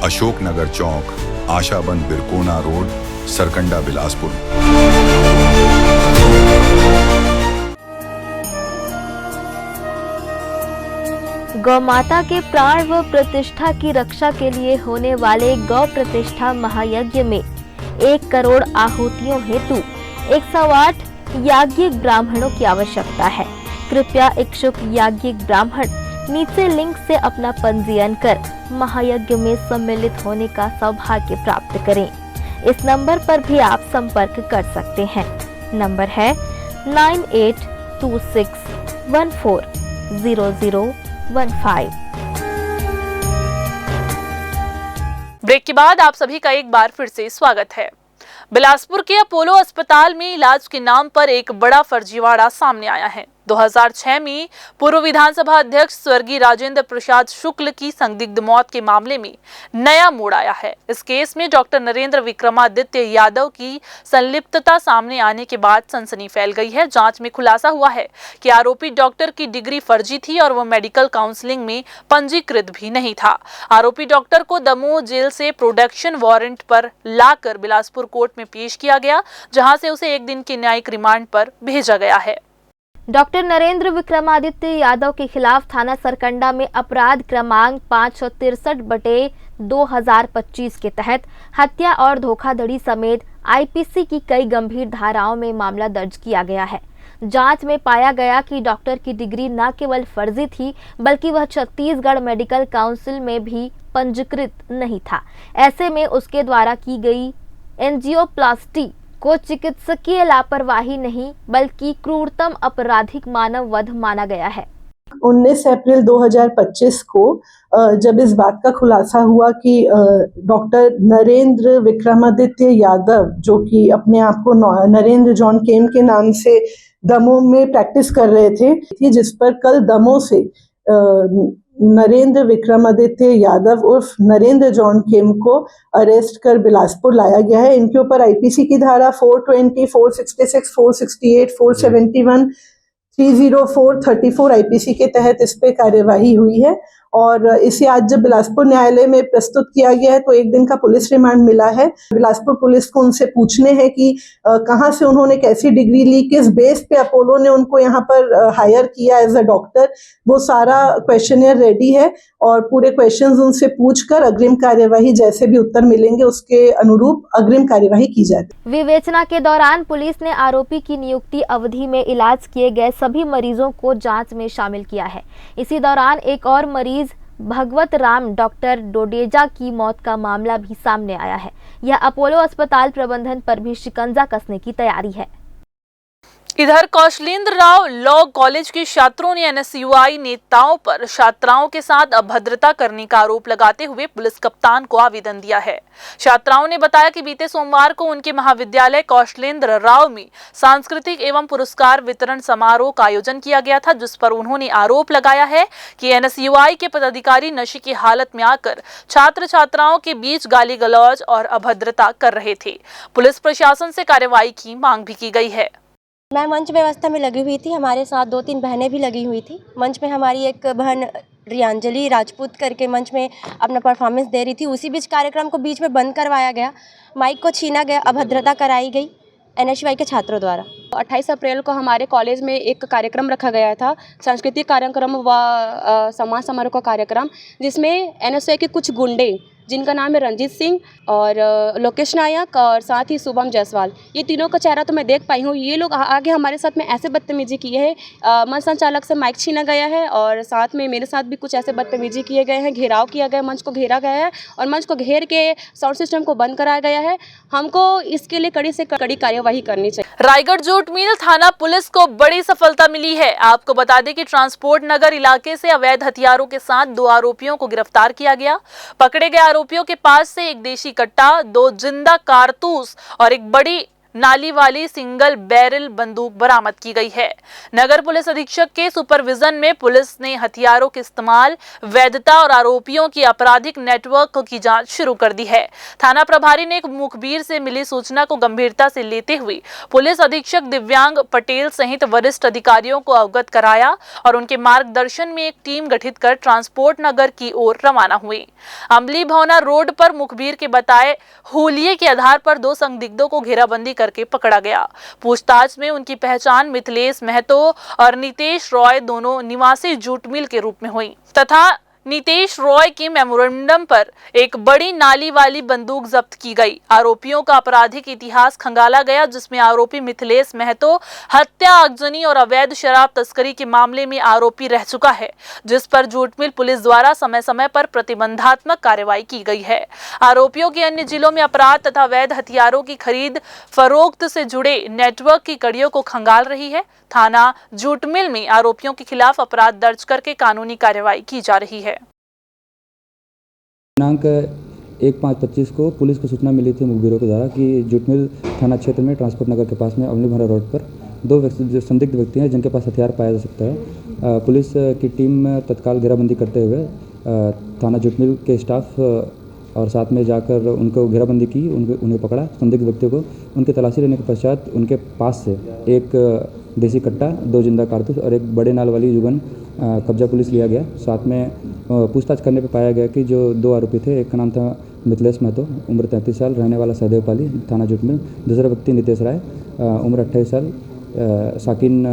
अशोक नगर चौक, आशाबंद बिरकोना रोड, सरकंडा, बिलासपुर। गौ माता के प्राण व प्रतिष्ठा की रक्षा के लिए होने वाले गौ प्रतिष्ठा महायज्ञ में 1 करोड़ आहुतियों हेतु 108 याज्ञिक ब्राह्मणों की आवश्यकता है। कृपया इच्छुक याज्ञिक ब्राह्मण नीचे लिंक से अपना पंजीयन कर महायज्ञ में सम्मिलित होने का सौभाग्य प्राप्त करें। इस नंबर पर भी आप संपर्क कर सकते हैं। नंबर है 9826140015। ब्रेक के बाद आप सभी का एक बार फिर से स्वागत है। बिलासपुर के अपोलो अस्पताल में इलाज के नाम पर एक बड़ा फर्जीवाड़ा सामने आया है। 2006 में पूर्व विधानसभा अध्यक्ष स्वर्गीय राजेंद्र प्रसाद शुक्ल की संदिग्ध मौत के मामले में नया मोड़ आया है। इस केस में डॉक्टर नरेंद्र विक्रमादित्य यादव की संलिप्तता सामने आने के बाद सनसनी फैल गई है। जांच में खुलासा हुआ है कि आरोपी डॉक्टर की डिग्री फर्जी थी और वह मेडिकल काउंसलिंग में पंजीकृत भी नहीं था। आरोपी डॉक्टर को दमोह जेल से प्रोडक्शन वारंट पर लाकर बिलासपुर कोर्ट में पेश किया गया, जहां से उसे 1 दिन के न्यायिक रिमांड पर भेजा गया है। डॉक्टर नरेंद्र विक्रमादित्य यादव के खिलाफ थाना सरकंडा में अपराध क्रमांक 563/2025 के तहत हत्या और धोखाधड़ी समेत IPC की कई गंभीर धाराओं में मामला दर्ज किया गया है। जांच में पाया गया कि डॉक्टर की डिग्री न केवल फर्जी थी, बल्कि वह छत्तीसगढ़ मेडिकल काउंसिल में भी पंजीकृत नहीं था। ऐसे में उसके द्वारा की गई एंजियोप्लास्टी को चिकित्सकीय लापरवाही नहीं बल्कि क्रूरतम आपराधिक मानव वध माना गया है। 19 अप्रैल 2025 को जब इस बात का खुलासा हुआ कि डॉक्टर नरेंद्र विक्रमादित्य यादव, जो कि अपने आप को नरेंद्र जॉन केम के नाम से दमोह में प्रैक्टिस कर रहे थे, जिस पर कल दमोह से नरेंद्र विक्रमादित्य यादव उर्फ नरेंद्र जॉन केम को अरेस्ट कर बिलासपुर लाया गया है। इनके ऊपर IPC की धारा 420, 466, 468, 471, 304, 34 IPC के तहत इस पे कार्यवाही हुई है और इसे आज जब बिलासपुर न्यायालय में प्रस्तुत किया गया है तो 1 दिन का पुलिस रिमांड मिला है। बिलासपुर पुलिस को उनसे पूछने हैं कि कहां से उन्होंने कैसी डिग्री ली, किस बेस पे अपोलो ने उनको यहाँ पर हायर किया एज अ डॉक्टर। वो सारा क्वेश्चनियर रेडी है और पूरे क्वेश्चंस उनसे पूछकर अग्रिम कार्यवाही जैसे भी उत्तर मिलेंगे उसके अनुरूप अग्रिम कार्यवाही की जाएगी। विवेचना के दौरान पुलिस ने आरोपी की नियुक्ति अवधि में इलाज किए गए सभी मरीजों को जांच में शामिल किया है। इसी दौरान एक और मरीज भगवत राम डॉक्टर डोडेजा की मौत का मामला भी सामने आया है। यह अपोलो अस्पताल प्रबंधन पर भी शिकंजा कसने की तैयारी है। इधर कौशलेंद्र राव लॉ कॉलेज के छात्रों ने एनएसयूआई नेताओं पर छात्राओं के साथ अभद्रता करने का आरोप लगाते हुए पुलिस कप्तान को आवेदन दिया है। छात्राओं ने बताया कि बीते सोमवार को उनके महाविद्यालय कौशलेंद्र राव में सांस्कृतिक एवं पुरस्कार वितरण समारोह का आयोजन किया गया था, जिस पर उन्होंने आरोप लगाया है कि एनएसयूआई के पदाधिकारी नशे की हालत में आकर छात्र छात्राओं के बीच गाली गलौज और अभद्रता कर रहे थे। पुलिस प्रशासन से कार्रवाई की मांग भी की गई है। मैं मंच व्यवस्था में लगी हुई थी, हमारे साथ 2-3 बहनें भी लगी हुई थी। मंच में हमारी एक बहन रियांजलि राजपूत करके मंच में अपना परफॉर्मेंस दे रही थी। उसी बीच कार्यक्रम को बीच में बंद करवाया गया, माइक को छीना गया, अभद्रता कराई गई एनएसयूआई के छात्रों द्वारा। 28 अप्रैल को हमारे कॉलेज में एक कार्यक्रम रखा गया था, सांस्कृतिक कार्यक्रम व सम्मान समारोह का कार्यक्रम, जिसमें एनएसयूआई के कुछ गुंडे जिनका नाम है रंजीत सिंह और लोकेश नायक और साथ ही शुभम जायसवाल, ये तीनों का चेहरा तो मैं देख पाई हूँ। ये लोग आगे हमारे साथ में ऐसे बदतमीजी किए हैं, मंच संचालक से माइक छीना गया है और साथ में मेरे साथ भी कुछ ऐसे बदतमीजी किए गए हैं, घेराव किया गया, मंच को घेरा गया है और मंच को घेर के साउंड सिस्टम को बंद कराया गया है। हमको इसके लिए कड़ी से कड़ी कार्यवाही करनी चाहिए। रायगढ़ जूट मिल थाना पुलिस को बड़ी सफलता मिली है। आपको बता दें कि ट्रांसपोर्ट नगर इलाके से अवैध हथियारों के साथ 2 आरोपियों को गिरफ्तार किया गया। पकड़े गए आरोपियों के पास से एक देशी कट्टा, 2 जिंदा कारतूस और एक बड़ी नाली वाली सिंगल बैरल बंदूक बरामद की गई है। नगर पुलिस अधीक्षक के सुपरविजन में पुलिस ने हथियारों के इस्तेमाल, वैधता और आरोपियों की आपराधिक नेटवर्क की जांच शुरू कर दी है। थाना प्रभारी ने एक मुखबिर से मिली सूचना को गंभीरता से लेते हुए पुलिस अधीक्षक दिव्यांग पटेल सहित वरिष्ठ अधिकारियों को अवगत कराया और उनके मार्गदर्शन में एक टीम गठित कर ट्रांसपोर्ट नगर की ओर रवाना हुई। अमली भवना रोड पर मुखबिर के बताए हुलिये के आधार पर 2 संदिग्धों को घेराबंदी करके पकड़ा गया। पूछताछ में उनकी पहचान मिथिलेश महतो और नितेश रॉय दोनों निवासी जूट मिल के रूप में हुई तथा नितेश रॉय के मेमोरेंडम पर एक बड़ी नाली वाली बंदूक जब्त की गई। आरोपियों का आपराधिक इतिहास खंगाला गया, जिसमें आरोपी मिथिलेश महतो हत्या, आगजनी और अवैध शराब तस्करी के मामले में आरोपी रह चुका है, जिस पर जूट मिल पुलिस द्वारा समय समय पर प्रतिबंधात्मक कार्रवाई की गई है। आरोपियों की अन्य जिलों में अपराध तथा अवैध हथियारों की खरीद फरोख्त से जुड़े नेटवर्क की कड़ियों को खंगाल रही है। थाना जूट मिल में आरोपियों के खिलाफ अपराध दर्ज करके कानूनी कार्रवाई की जा रही है। दिनांक 1/5/25 को पुलिस को सूचना मिली थी मुखबिरों के द्वारा कि जूट मिल थाना क्षेत्र में ट्रांसपोर्ट नगर के पास में अमली भरा रोड पर 2 संदिग्ध व्यक्ति हैं जिनके पास हथियार पाया जा सकता है। पुलिस की टीम तत्काल घेराबंदी करते हुए थाना जूट मिल के स्टाफ और साथ में जाकर उनको घेराबंदी की, उन्हें पकड़ा। संदिग्ध व्यक्तियों को उनकी तलाशी लेने के पश्चात उनके पास से एक देसी कट्टा, 2 जिंदा कारतूस और एक बड़े नाल वाली जुगन कब्जा पुलिस लिया गया। साथ में पूछताछ करने पर पाया गया कि जो 2 आरोपी थे, एक का नाम था मिथिलेश महतो, उम्र 33 साल, रहने वाला सहदेवपाली, थाना जूट मिल। दूसरा व्यक्ति नितेश राय, उम्र 28 साल, साकिन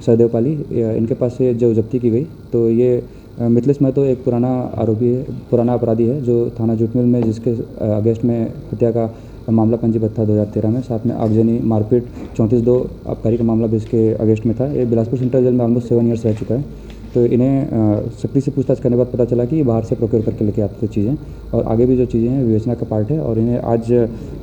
सहदेवपाली। इनके पास से जो जब्ती की गई तो ये मिथिलेश महतो एक पुराना अपराधी है जो थाना जूट मिल में जिसके अगेंस्ट में हत्या का मामला पंजीबद्ध था 2013 में। साथ में आगजनी, मारपीट, 34(2) आबकारी का मामला भी इसके अगेंस्ट में था। ये बिलासपुर सेंट्रल जेल में ऑलमोस्ट 7 ईयर्स रह चुका है। तो इन्हें सख्ती से पूछताछ करने के बाद पता चला कि बाहर से प्रोक्योर करके लेके आते थे चीज़ें, और आगे भी जो चीज़ें हैं विवेचना का पार्ट है। और इन्हें आज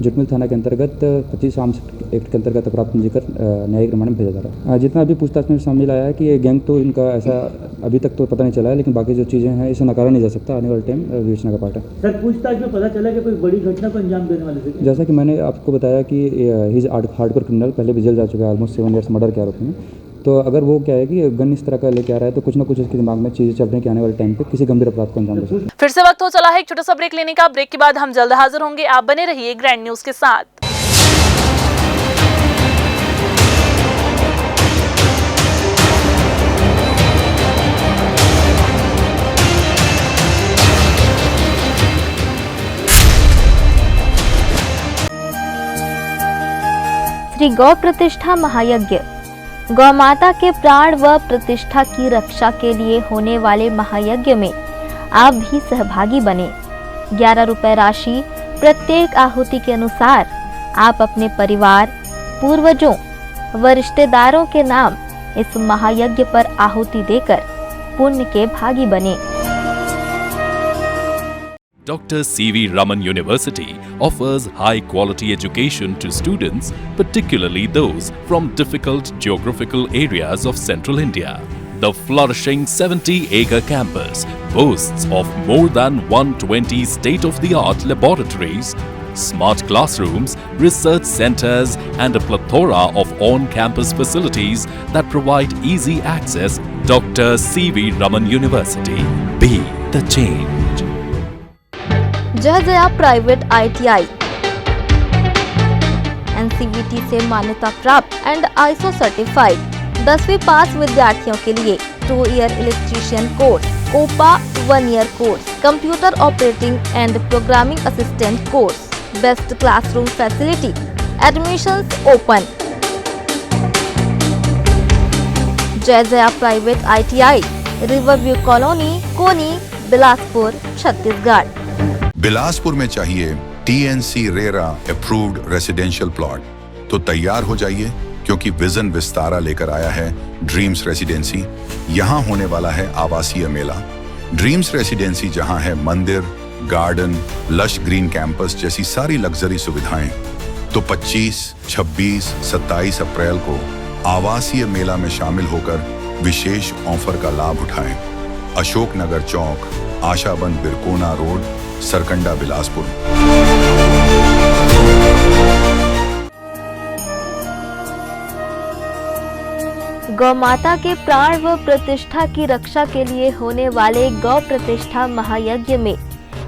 जूट मिल थाना के अंतर्गत 25 आर्म्स एक्ट के अंतर्गत अपराध पंजीकर न्यायिक रिमांड में भेजा जा रहा है। जितना अभी पूछताछ में शामिल आया है कि ये गैंग तो इनका ऐसा अभी तक तो पता नहीं चला है, लेकिन बाकी जो चीज़ें हैं इसे नकारा नहीं जा सकता, आने वाले टाइम विवेचना का पार्ट है। सर, पूछताछ में पता चला कि कोई बड़ी घटना को अंजाम देने वाले थे? जैसा कि मैंने आपको बताया कि ही इज़ हार्डकोर क्रिमिनल, पहले भी जेल जा चुका है ऑलमोस्ट 7 ईयर्स मर्डर के आरोप में। तो अगर वो क्या है कि गन इस तरह का लेके आ रहा है तो कुछ ना कुछ उसके दिमाग में चीज़ें चल रही हैं कि आने वाले टाइम पे किसी गंभीर अपराध को अंजाम दे सकते हैं। फिर से वक्त हो चला है एक छोटा सा ब्रेक लेने का। ब्रेक के बाद हम जल्द हाजिर होंगे। आप बने रहिए ग्रैंड न्यूज के साथ। श्री गौ प्रतिष्ठा महायज्ञ गौ माता के प्राण व प्रतिष्ठा की रक्षा के लिए होने वाले महायज्ञ में आप भी सहभागी बने। 11 रुपए राशि प्रत्येक आहुति के अनुसार आप अपने परिवार, पूर्वजों व रिश्तेदारों के नाम इस महायज्ञ पर आहुति देकर पुण्य के भागी बने। Dr. C.V. Raman University offers high-quality education to students, particularly those from difficult geographical areas of Central India. The flourishing 70-acre campus boasts of more than 120 state-of-the-art laboratories, smart classrooms, research centers, and a plethora of on-campus facilities that provide easy access. Dr. C.V. Raman University. Be the change. Jaya private ITI NCVT से मान्यता प्राप्त एंड ISO सर्टिफाइड 10वीं पास विद्यार्थियों के लिए 2 year electrician course, COPA 1 year course, computer operating and programming assistant course, best classroom facility, admissions open. Jaya private ITI, Riverview colony, Koni, Bilaspur, Chhattisgarh. Bilaspur में चाहिए TNC RERA approved residential plot तो तैयार हो जाइए, क्योंकि विजन विस्तारा लेकर आया है ड्रीम्स रेसिडेंसी। यहाँ होने वाला है आवासीय मेला। ड्रीम्स रेसिडेंसी जहाँ है मंदिर, गार्डन, लश ग्रीन कैंपस जैसी सारी लग्जरी सुविधाएं, तो 25, 26, 27 अप्रैल को आवासीय मेला में शामिल होकर विशेष ऑफर का लाभ उठाएं। अशोक नगर चौक, आशाबन बिरकोना रोड, सरकंडा, बिलासपुर। गौ माता के प्राण व प्रतिष्ठा की रक्षा के लिए होने वाले गौ प्रतिष्ठा महायज्ञ में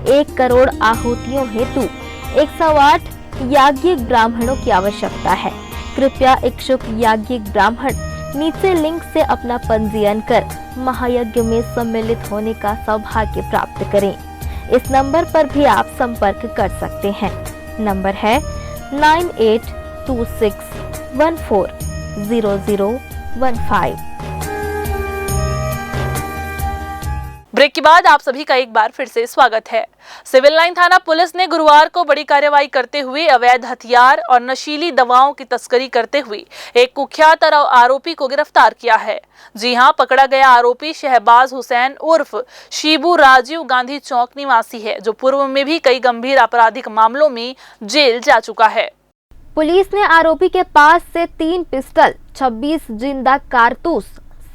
1 करोड़ आहुतियों हेतु 108 याज्ञिक ब्राह्मणों की आवश्यकता है। कृपया इच्छुक याज्ञिक ब्राह्मण नीचे लिंक से अपना पंजीयन कर महायज्ञ में सम्मिलित होने का सौभाग्य प्राप्त करें। इस नंबर पर भी आप संपर्क कर सकते हैं। नंबर है 9826140015। ब्रेक के बाद आप सभी का एक बार फिर से स्वागत है। सिविल लाइन थाना पुलिस ने गुरुवार को बड़ी कार्रवाई करते हुए अवैध हथियार और नशीली दवाओं की तस्करी करते हुए एक कुख्यात आरोपी को गिरफ्तार किया है। जी हां, पकड़ा गया आरोपी शहबाज हुसैन उर्फ शिबू राजीव गांधी चौक निवासी है, जो पूर्व में भी कई गंभीर आपराधिक मामलों में जेल जा चुका है। पुलिस ने आरोपी के पास से 3 पिस्टल, 26 जिंदा कारतूस,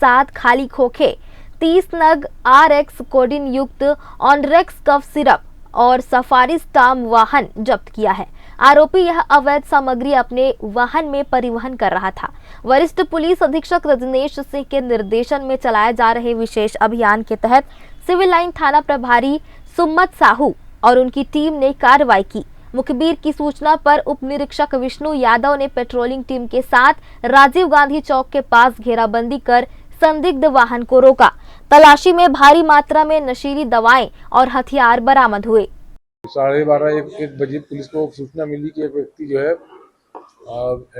7 खाली खोखे, 30 नग RX कोडिन युक्त ऑनरेक्स कफ सिरप और सफारी स्टाम वाहन जब्त किया है। आरोपी यह अवैध सामग्री अपने वाहन में परिवहन कर रहा था। वरिष्ठ पुलिस अधीक्षक रजनेश सिंह के निर्देशन में चलाए जा रहे विशेष अभियान के तहत सिविल लाइन थाना प्रभारी सुम्मत साहू और उनकी टीम ने कार्रवाई की। मुखबिर की सूचना पर उप निरीक्षक विष्णु यादव ने पेट्रोलिंग टीम के साथ राजीव गांधी चौक के पास घेराबंदी कर संदिग्ध वाहन को रोका। तलाशी में भारी मात्रा में नशीली दवाएं और हथियार बरामद हुए। 12:30-1 बजे पुलिस को सूचना मिली कि एक व्यक्ति जो है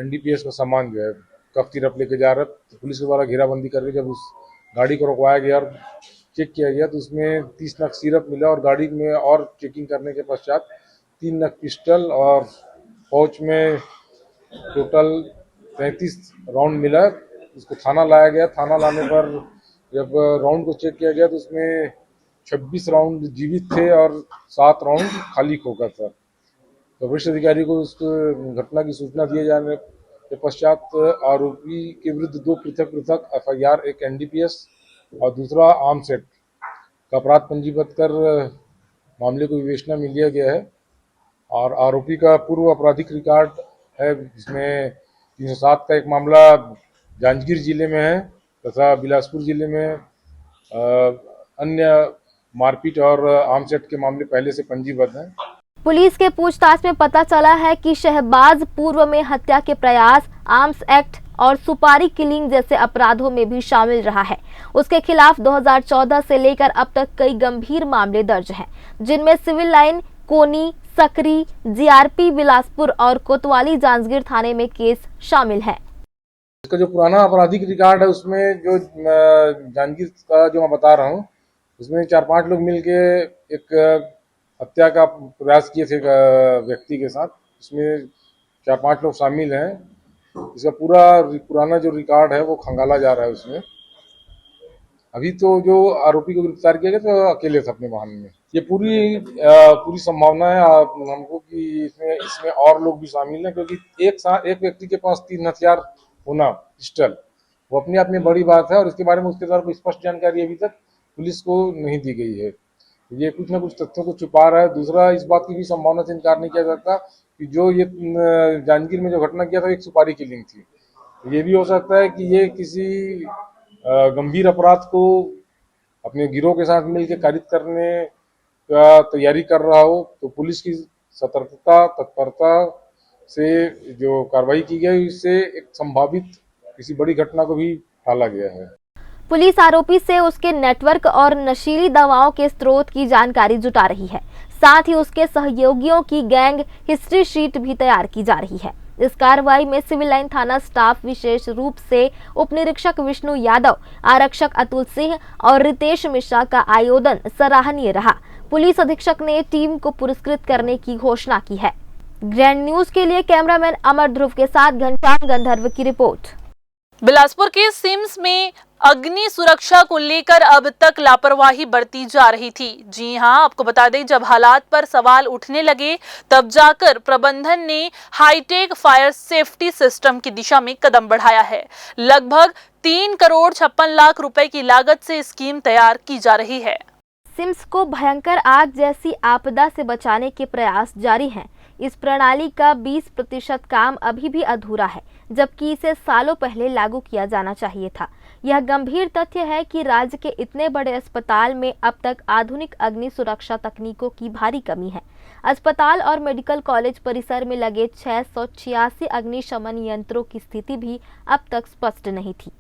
NDPS का सामान जो है कफ सिरप लेके जा रहा है। तो पुलिस के द्वारा घेराबंदी करके जब उस गाड़ी को रुकवाया गया और चेक किया गया तो उसमें 30 नग सिरप मिला और गाड़ी में और चेकिंग करने के पश्चात 3 नग पिस्टल और पाउच में टोटल 35 राउंड मिला। उसको थाना लाया गया। थाना लाने पर जब राउंड को चेक किया गया तो उसमें 26 राउंड जीवित थे और 7 राउंड खाली खोखा था। तो वरिष्ठ अधिकारी को उस घटना की सूचना दिए जाने के पश्चात आरोपी के विरुद्ध 2 पृथक FIR, एक NDPS और दूसरा आर्म्स एक्ट का अपराध पंजीबद्ध कर मामले को विवेचना में लिया गया है। और आरोपी का पूर्व आपराधिक रिकॉर्ड है, जिसमें 307 का एक मामला जांजगीर जिले में है तथा बिलासपुर जिले में अन्य मारपीट और आर्म्स एक्ट के मामले पहले से पंजीबद्ध हैं। पुलिस के पूछताछ में पता चला है कि शहबाज पूर्व में हत्या के प्रयास, आर्म्स एक्ट और सुपारी किलिंग जैसे अपराधों में भी शामिल रहा है। उसके खिलाफ 2014 से लेकर अब तक कई गंभीर मामले दर्ज हैं, जिनमें सिविल लाइन, कोनी, सकरी, GRP बिलासपुर और कोतवाली जांजगीर थाने में केस शामिल है। इसका जो पुराना आपराधिक रिकॉर्ड है उसमें जो जांजगीर का जो मैं बता रहा हूँ उसमें 4-5 लोग मिलके एक हत्या का प्रयास किए थे व्यक्ति के साथ। इसमें 4-5 लोग शामिल हैं। इसका पुराना जो रिकॉर्ड है वो खंगाला जा रहा है उसमें। अभी तो जो आरोपी को गिरफ्तार किया गया तो अकेले थे अपने वाहन में। ये पूरी संभावना है हमको कि इसमें और लोग भी शामिल हैं, क्योंकि एक व्यक्ति के पास 3 हथियार होना पिस्टल, वो अपने आप में बड़ी बात है और इसके बारे में उसके द्वारा कोई स्पष्ट जानकारी अभी तक पुलिस को नहीं दी गई है। ये कुछ न कुछ तथ्यों को छुपा रहा है। दूसरा, इस बात की भी संभावना से इनकार नहीं किया जाता कि जो ये जांजगीर में जो घटना किया था एक सुपारी किलिंग थी। ये भी हो सकता है कि ये किसी गंभीर अपराध को अपने गिरोह के साथ मिलकर कारित करने का तैयारी कर रहा हो, तो पुलिस की सतर्कता तत्परता से जो कार्रवाई की गई इससे एक संभावित किसी बड़ी घटना को भी टाला गया है। पुलिस आरोपी से उसके नेटवर्क और नशीली दवाओं के स्रोत की जानकारी जुटा रही है। साथ ही उसके सहयोगियों की गैंग हिस्ट्री शीट भी तैयार की जा रही है। इस कार्रवाई में सिविल लाइन थाना स्टाफ विशेष रूप से उप निरीक्षक विष्णु यादव, आरक्षक अतुल सिंह और रितेश मिश्रा का आयोजन सराहनीय रहा। पुलिस अधीक्षक ने टीम को पुरस्कृत करने की घोषणा की है। ग्रैंड न्यूज के लिए कैमरामैन अमर ध्रुव के साथ घनश्याम गंधर्व की रिपोर्ट। बिलासपुर के सिम्स में अग्नि सुरक्षा को लेकर अब तक लापरवाही बरती जा रही थी। जी हां, आपको बता दें, जब हालात पर सवाल उठने लगे तब जाकर प्रबंधन ने हाईटेक फायर सेफ्टी सिस्टम की दिशा में कदम बढ़ाया है। लगभग 3 करोड़ 56 लाख रुपए की लागत से स्कीम तैयार की जा रही है। सिम्स को भयंकर आग जैसी आपदा से बचाने के प्रयास जारी हैं। इस प्रणाली का 20% काम अभी भी अधूरा है, जबकि इसे सालों पहले लागू किया जाना चाहिए था। यह गंभीर तथ्य है कि राज्य के इतने बड़े अस्पताल में अब तक आधुनिक अग्नि सुरक्षा तकनीकों की भारी कमी है। अस्पताल और मेडिकल कॉलेज परिसर में लगे 686 अग्निशमन यंत्रों की स्थिति भी अब तक स्पष्ट नहीं थी।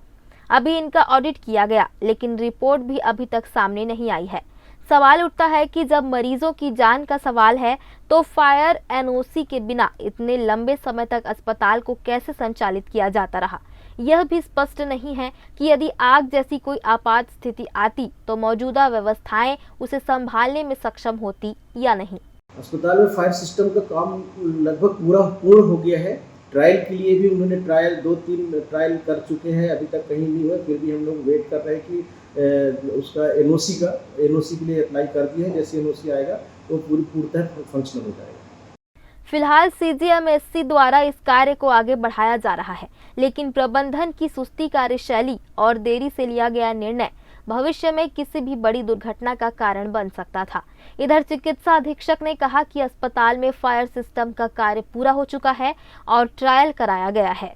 अभी इनका ऑडिट किया गया, लेकिन रिपोर्ट भी अभी तक सामने नहीं आई है। सवाल उठता है कि जब मरीजों की जान का सवाल है तो फायर एनओसी के बिना इतने लंबे समय तक अस्पताल को कैसे संचालित किया जाता रहा। यह भी स्पष्ट नहीं है कि यदि आग जैसी कोई आपात स्थिति आती तो मौजूदा व्यवस्थाएं उसे संभालने में सक्षम होती या नहीं। अस्पताल में फायर सिस्टम का काम लगभग पूर्ण हो गया है। ट्रायल के लिए भी उन्होंने 2-3 ट्रायल कर चुके हैं, अभी तक कहीं नहीं हुआ। फिर भी हम लोग वेट कर रहे हैं कि उसका एनओसी के लिए अप्लाई कर दिया है। जैसे एनओसी आएगा तो पूर्णतः फंक्शनल हो जाएगा। फिलहाल सीजीएमएससी द्वारा इस कार्य को आगे बढ़ाया जा रहा है, लेकिन प्रबंधन की सुस्ती कार्यशैली और देरी से लिया गया निर्णय भविष्य में किसी भी बड़ी दुर्घटना का कारण बन सकता था। इधर चिकित्सा अधीक्षक ने कहा कि अस्पताल में फायर सिस्टम का कार्य पूरा हो चुका है और ट्रायल कराया गया है।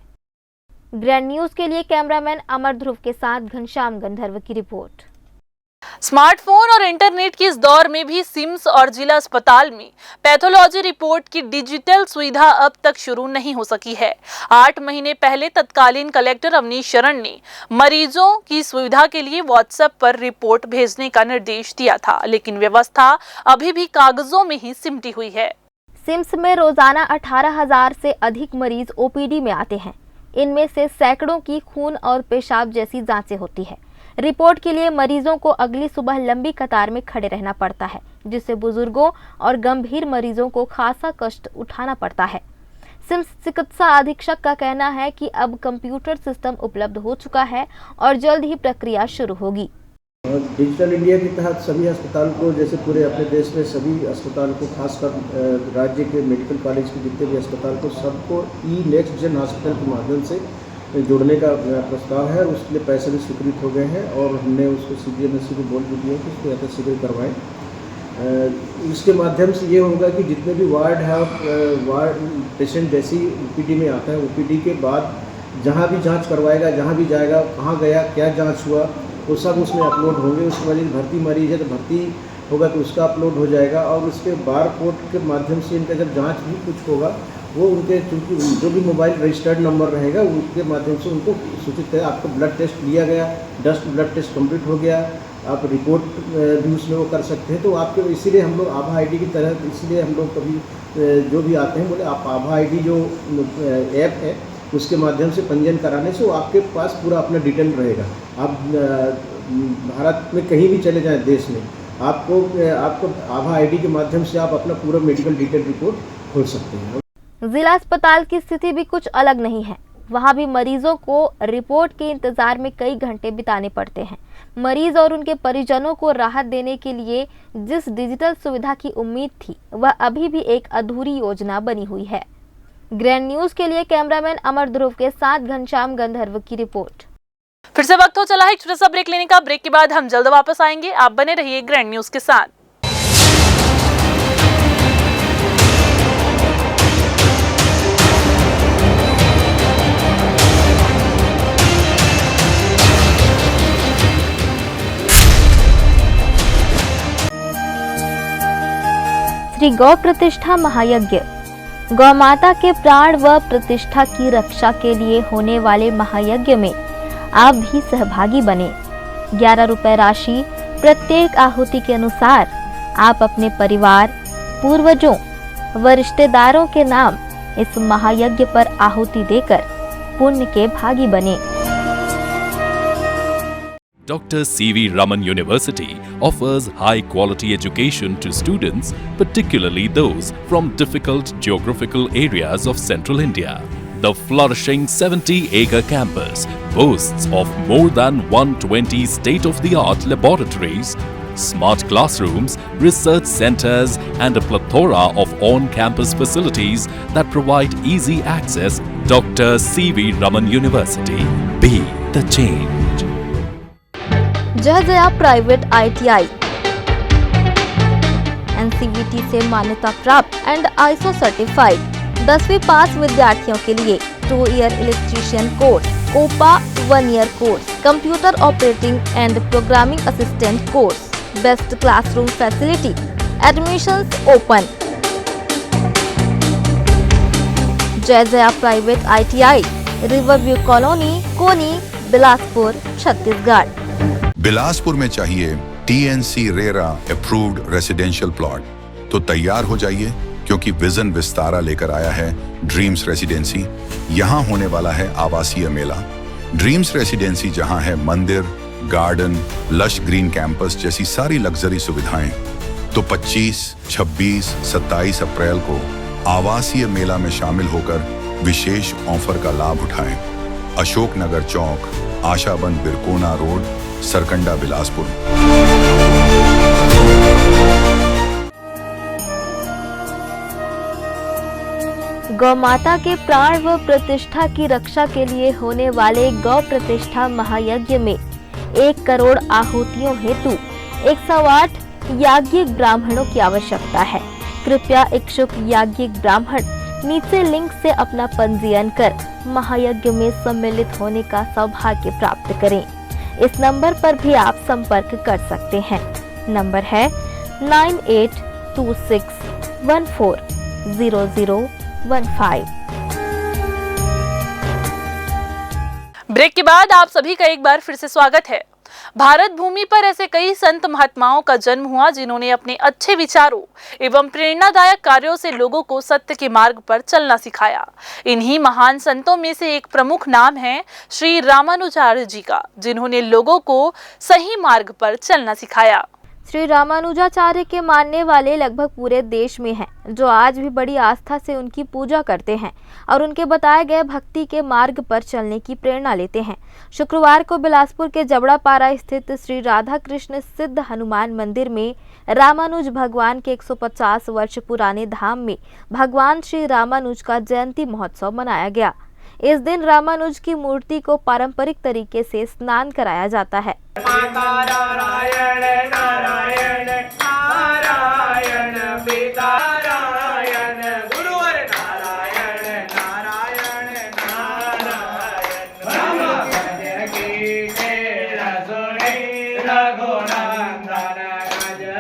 ग्रैंड न्यूज के लिए कैमरामैन अमर ध्रुव के साथ घनश्याम गंधर्व की रिपोर्ट। स्मार्टफोन और इंटरनेट के इस दौर में भी सिम्स और जिला अस्पताल में पैथोलॉजी रिपोर्ट की डिजिटल सुविधा अब तक शुरू नहीं हो सकी है। 8 महीने पहले तत्कालीन कलेक्टर अवनीश शरण ने मरीजों की सुविधा के लिए व्हाट्सएप पर रिपोर्ट भेजने का निर्देश दिया था, लेकिन व्यवस्था अभी भी कागजों में ही सिमटी हुई है। सिम्स में रोजाना 18,000 से अधिक मरीज ओपीडी में आते हैं। इनमें से सैकड़ों की खून और पेशाब जैसी जांचें होती है। रिपोर्ट के लिए मरीजों को अगली सुबह लंबी कतार में खड़े रहना पड़ता है, जिससे बुजुर्गों और गंभीर मरीजों को खासा कष्ट उठाना पड़ता है। सिम्स चिकित्सा अधीक्षक का कहना है कि अब कंप्यूटर सिस्टम उपलब्ध हो चुका है और जल्द ही प्रक्रिया शुरू होगी। डिजिटल इंडिया के तहत सभी अस्पताल को, जैसे पूरे अपने देश में सभी अस्पताल को, खासकर राज्य के मेडिकल कॉलेज के जितने भी अस्पताल को, सबको ई नेक्स्ट जन हॉस्पिटल के माध्यम से जोड़ने का प्रस्ताव है। और उसके लिए पैसे भी स्वीकृत हो गए हैं और हमने उसको सीजीएमएससी को बोल भी दिया कि उसको यथाशीघ्र करवाएं। इसके माध्यम से ये होगा कि जितने भी वार्ड है, वार्ड पेशेंट जैसी ओपीडी में आता है, ओपीडी के बाद जहाँ भी जांच करवाएगा, जहाँ भी जाएगा, कहाँ गया, क्या जांच हुआ, वो सब उसमें अपलोड होंगे। उसके बाद भर्ती मरीज है तो भर्ती होगा तो उसका अपलोड हो जाएगा। और उसके बारकोड के माध्यम से इनका जब जांच भी कुछ होगा, वो उनके चूँकि जो भी मोबाइल रजिस्टर्ड नंबर रहेगा उसके माध्यम से उनको सूचित करें। आपका ब्लड टेस्ट लिया गया, ब्लड टेस्ट कंप्लीट हो गया, आप रिपोर्ट भी उसमें वो कर सकते हैं। तो आपके इसीलिए हम लोग आभा आईडी की तरह, इसीलिए हम लोग कभी जो भी आते हैं बोले आप आभा आईडी जो ऐप है उसके माध्यम से पंजीयन कराने से वो आपके पास पूरा अपना डिटेल रहेगा। आप भारत में कहीं भी चले जाएं देश में, आपको आभा आईडी के माध्यम से आप अपना पूरा मेडिकल डिटेल रिपोर्ट खोल सकते हैं। जिला अस्पताल की स्थिति भी कुछ अलग नहीं है। वहाँ भी मरीजों को रिपोर्ट के इंतजार में कई घंटे बिताने पड़ते हैं। मरीज और उनके परिजनों को राहत देने के लिए जिस डिजिटल सुविधा की उम्मीद थी वह अभी भी एक अधूरी योजना बनी हुई है। ग्रैंड न्यूज के लिए कैमरामैन अमर ध्रुव के साथ घनश्याम गंधर्व की रिपोर्ट। फिर से वक्त हो चला है एक छोटा सा ब्रेक लेने का। ब्रेक के बाद हम जल्द वापस आएंगे। आप बने रहिए ग्रैंड न्यूज के साथ। श्री गौ प्रतिष्ठा महायज्ञ। गौ माता के प्राण व प्रतिष्ठा की रक्षा के लिए होने वाले महायज्ञ में आप भी सहभागी बने। 11 रुपए राशि प्रत्येक आहुति के अनुसार आप अपने परिवार, पूर्वजों व रिश्तेदारों के नाम इस महायज्ञ पर आहुति देकर पुण्य के भागी बने। Dr. C.V. Raman University offers high-quality education to students, particularly those from difficult geographical areas of Central India. The flourishing 70-acre campus boasts of more than 120 state-of-the-art laboratories, smart classrooms, research centers, and a plethora of on-campus facilities that provide easy access. Dr. C.V. Raman University. Be the change. जय जया प्राइवेट ITI NCVT से मान्यता प्राप्त एंड ISO सर्टिफाइड 10वीं पास विद्यार्थियों के लिए 2 year electrician course, COPA 1 year course, computer operating and programming assistant course, best classroom facility, admissions open. Jai Jaya private ITI, Riverview colony, Koni, Bilaspur, Chhattisgarh. Bilaspur में चाहिए TNC RERA approved residential plot तो तैयार हो जाइए, क्योंकि विजन विस्तारा लेकर आया है ड्रीम्स रेसिडेंसी। यहाँ होने वाला है आवासीय मेला। ड्रीम्स रेसिडेंसी जहाँ है मंदिर, गार्डन, लश ग्रीन कैंपस जैसी सारी लग्जरी सुविधाएं। तो 25, 26, 27 अप्रैल को आवासीय मेला में शामिल होकर विशेष ऑफर का लाभ उठाएं। अशोक नगर चौक, आशाबन बिरकोना रोड, सरकंडा, बिलासपुर। गौ माता के प्राण व प्रतिष्ठा की रक्षा के लिए होने वाले गौ प्रतिष्ठा महायज्ञ में 1 करोड़ आहुतियों हेतु 108 याज्ञिक ब्राह्मणों की आवश्यकता है। कृपया इच्छुक याज्ञिक ब्राह्मण नीचे लिंक से अपना पंजीयन कर महायज्ञ में सम्मिलित होने का सौभाग्य प्राप्त करें। इस नंबर पर भी आप संपर्क कर सकते हैं। नंबर है 9826140015। ब्रेक के बाद आप सभी का एक बार फिर से स्वागत है। भारत भूमि पर ऐसे कई संत महात्माओं का जन्म हुआ जिन्होंने अपने अच्छे विचारों एवं प्रेरणादायक कार्यों से लोगों को सत्य के मार्ग पर चलना सिखाया। इन्हीं महान संतों में से एक प्रमुख नाम है श्री रामानुजाचार्य जी का, जिन्होंने लोगों को सही मार्ग पर चलना सिखाया। श्री रामानुजाचार्य के मानने वाले लगभग पूरे देश में हैं, जो आज भी बड़ी आस्था से उनकी पूजा करते हैं और उनके बताए गए भक्ति के मार्ग पर चलने की प्रेरणा लेते हैं। शुक्रवार को बिलासपुर के जबड़ापारा स्थित श्री राधा कृष्ण सिद्ध हनुमान मंदिर में रामानुज भगवान के 150 वर्ष पुराने धाम में भगवान श्री रामानुज का जयंती महोत्सव मनाया गया। इस दिन रामानुज की मूर्ति को पारंपरिक तरीके से स्नान कराया जाता है।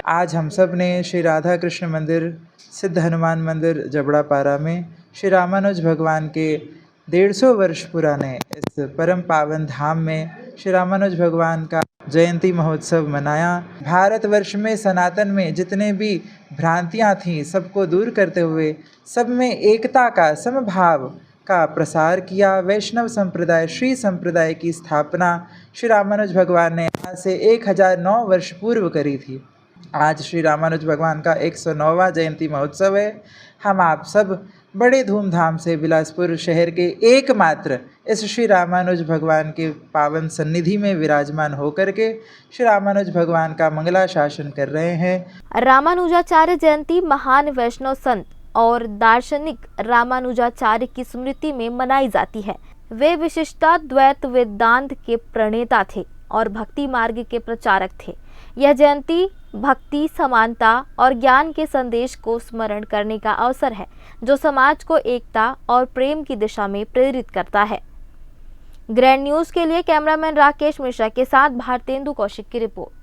आज हम सब ने श्री राधा कृष्ण मंदिर सिद्ध हनुमान मंदिर जबड़ापारा में श्री रामानुज भगवान के 150 वर्ष पुराने इस परम पावन धाम में श्री रामानुज भगवान का जयंती महोत्सव मनाया। भारतवर्ष में सनातन में जितने भी भ्रांतियाँ थीं सबको दूर करते हुए सब में एकता का, समभाव का प्रसार किया। वैष्णव संप्रदाय, श्री संप्रदाय की स्थापना श्री रामानुज भगवान ने आज से 1009 वर्ष पूर्व करी थी। आज श्री रामानुज भगवान का 109वां जयंती महोत्सव है। हम आप सब बड़े धूमधाम से बिलासपुर शहर के एकमात्र इस श्री रामानुज भगवान के पावन सन्निधि में विराजमान होकर के श्री रामानुज भगवान का मंगला शासन कर रहे हैं। रामानुजाचार्य जयंती महान वैष्णव संत और दार्शनिक रामानुजाचार्य की स्मृति में मनाई जाती है। वे विशिष्टा द्वैत वेदांत के प्रणेता थे और भक्ति मार्ग के प्रचारक थे। यह जयंती भक्ति, समानता और ज्ञान के संदेश को स्मरण करने का अवसर है, जो समाज को एकता और प्रेम की दिशा में प्रेरित करता है। ग्रैंड न्यूज के लिए कैमरामैन राकेश मिश्रा के साथ भारतेंदु कौशिक की रिपोर्ट।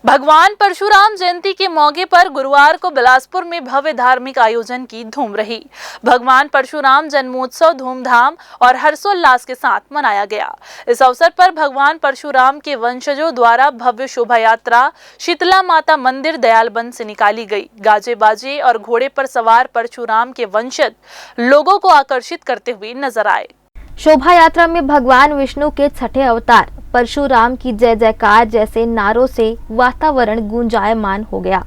भगवान परशुराम जयंती के मौके पर गुरुवार को बिलासपुर में भव्य धार्मिक आयोजन की धूम रही। भगवान परशुराम जन्मोत्सव धूमधाम और हर्षोल्लास के साथ मनाया गया। इस अवसर पर भगवान परशुराम के वंशजों द्वारा भव्य शोभा यात्रा शीतला माता मंदिर दयालबंद से निकाली गई। गाजे बाजे और घोड़े पर सवार परशुराम के वंशज लोगों को आकर्षित करते हुए नजर आए। शोभा यात्रा में भगवान विष्णु के छठे अवतार परशुराम की जय जयकार जैसे नारों से वातावरण गूंजायमान हो गया।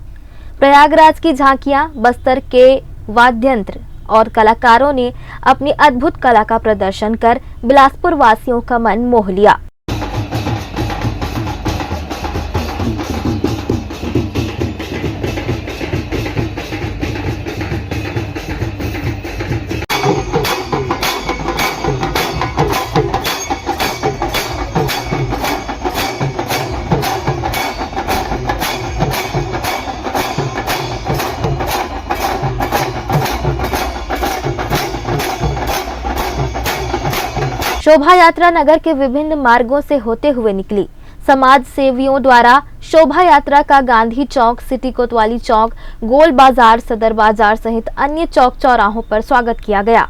प्रयागराज की झांकियां, बस्तर के वाद्ययंत्र और कलाकारों ने अपनी अद्भुत कला का प्रदर्शन कर बिलासपुर वासियों का मन मोह लिया। शोभा यात्रा नगर के विभिन्न मार्गों से होते हुए निकली। समाज सेवियों द्वारा शोभा यात्रा का गांधी चौक, सिटी कोतवाली चौक, गोल बाजार, सदर बाजार सहित अन्य चौक चौराहों पर स्वागत किया गया।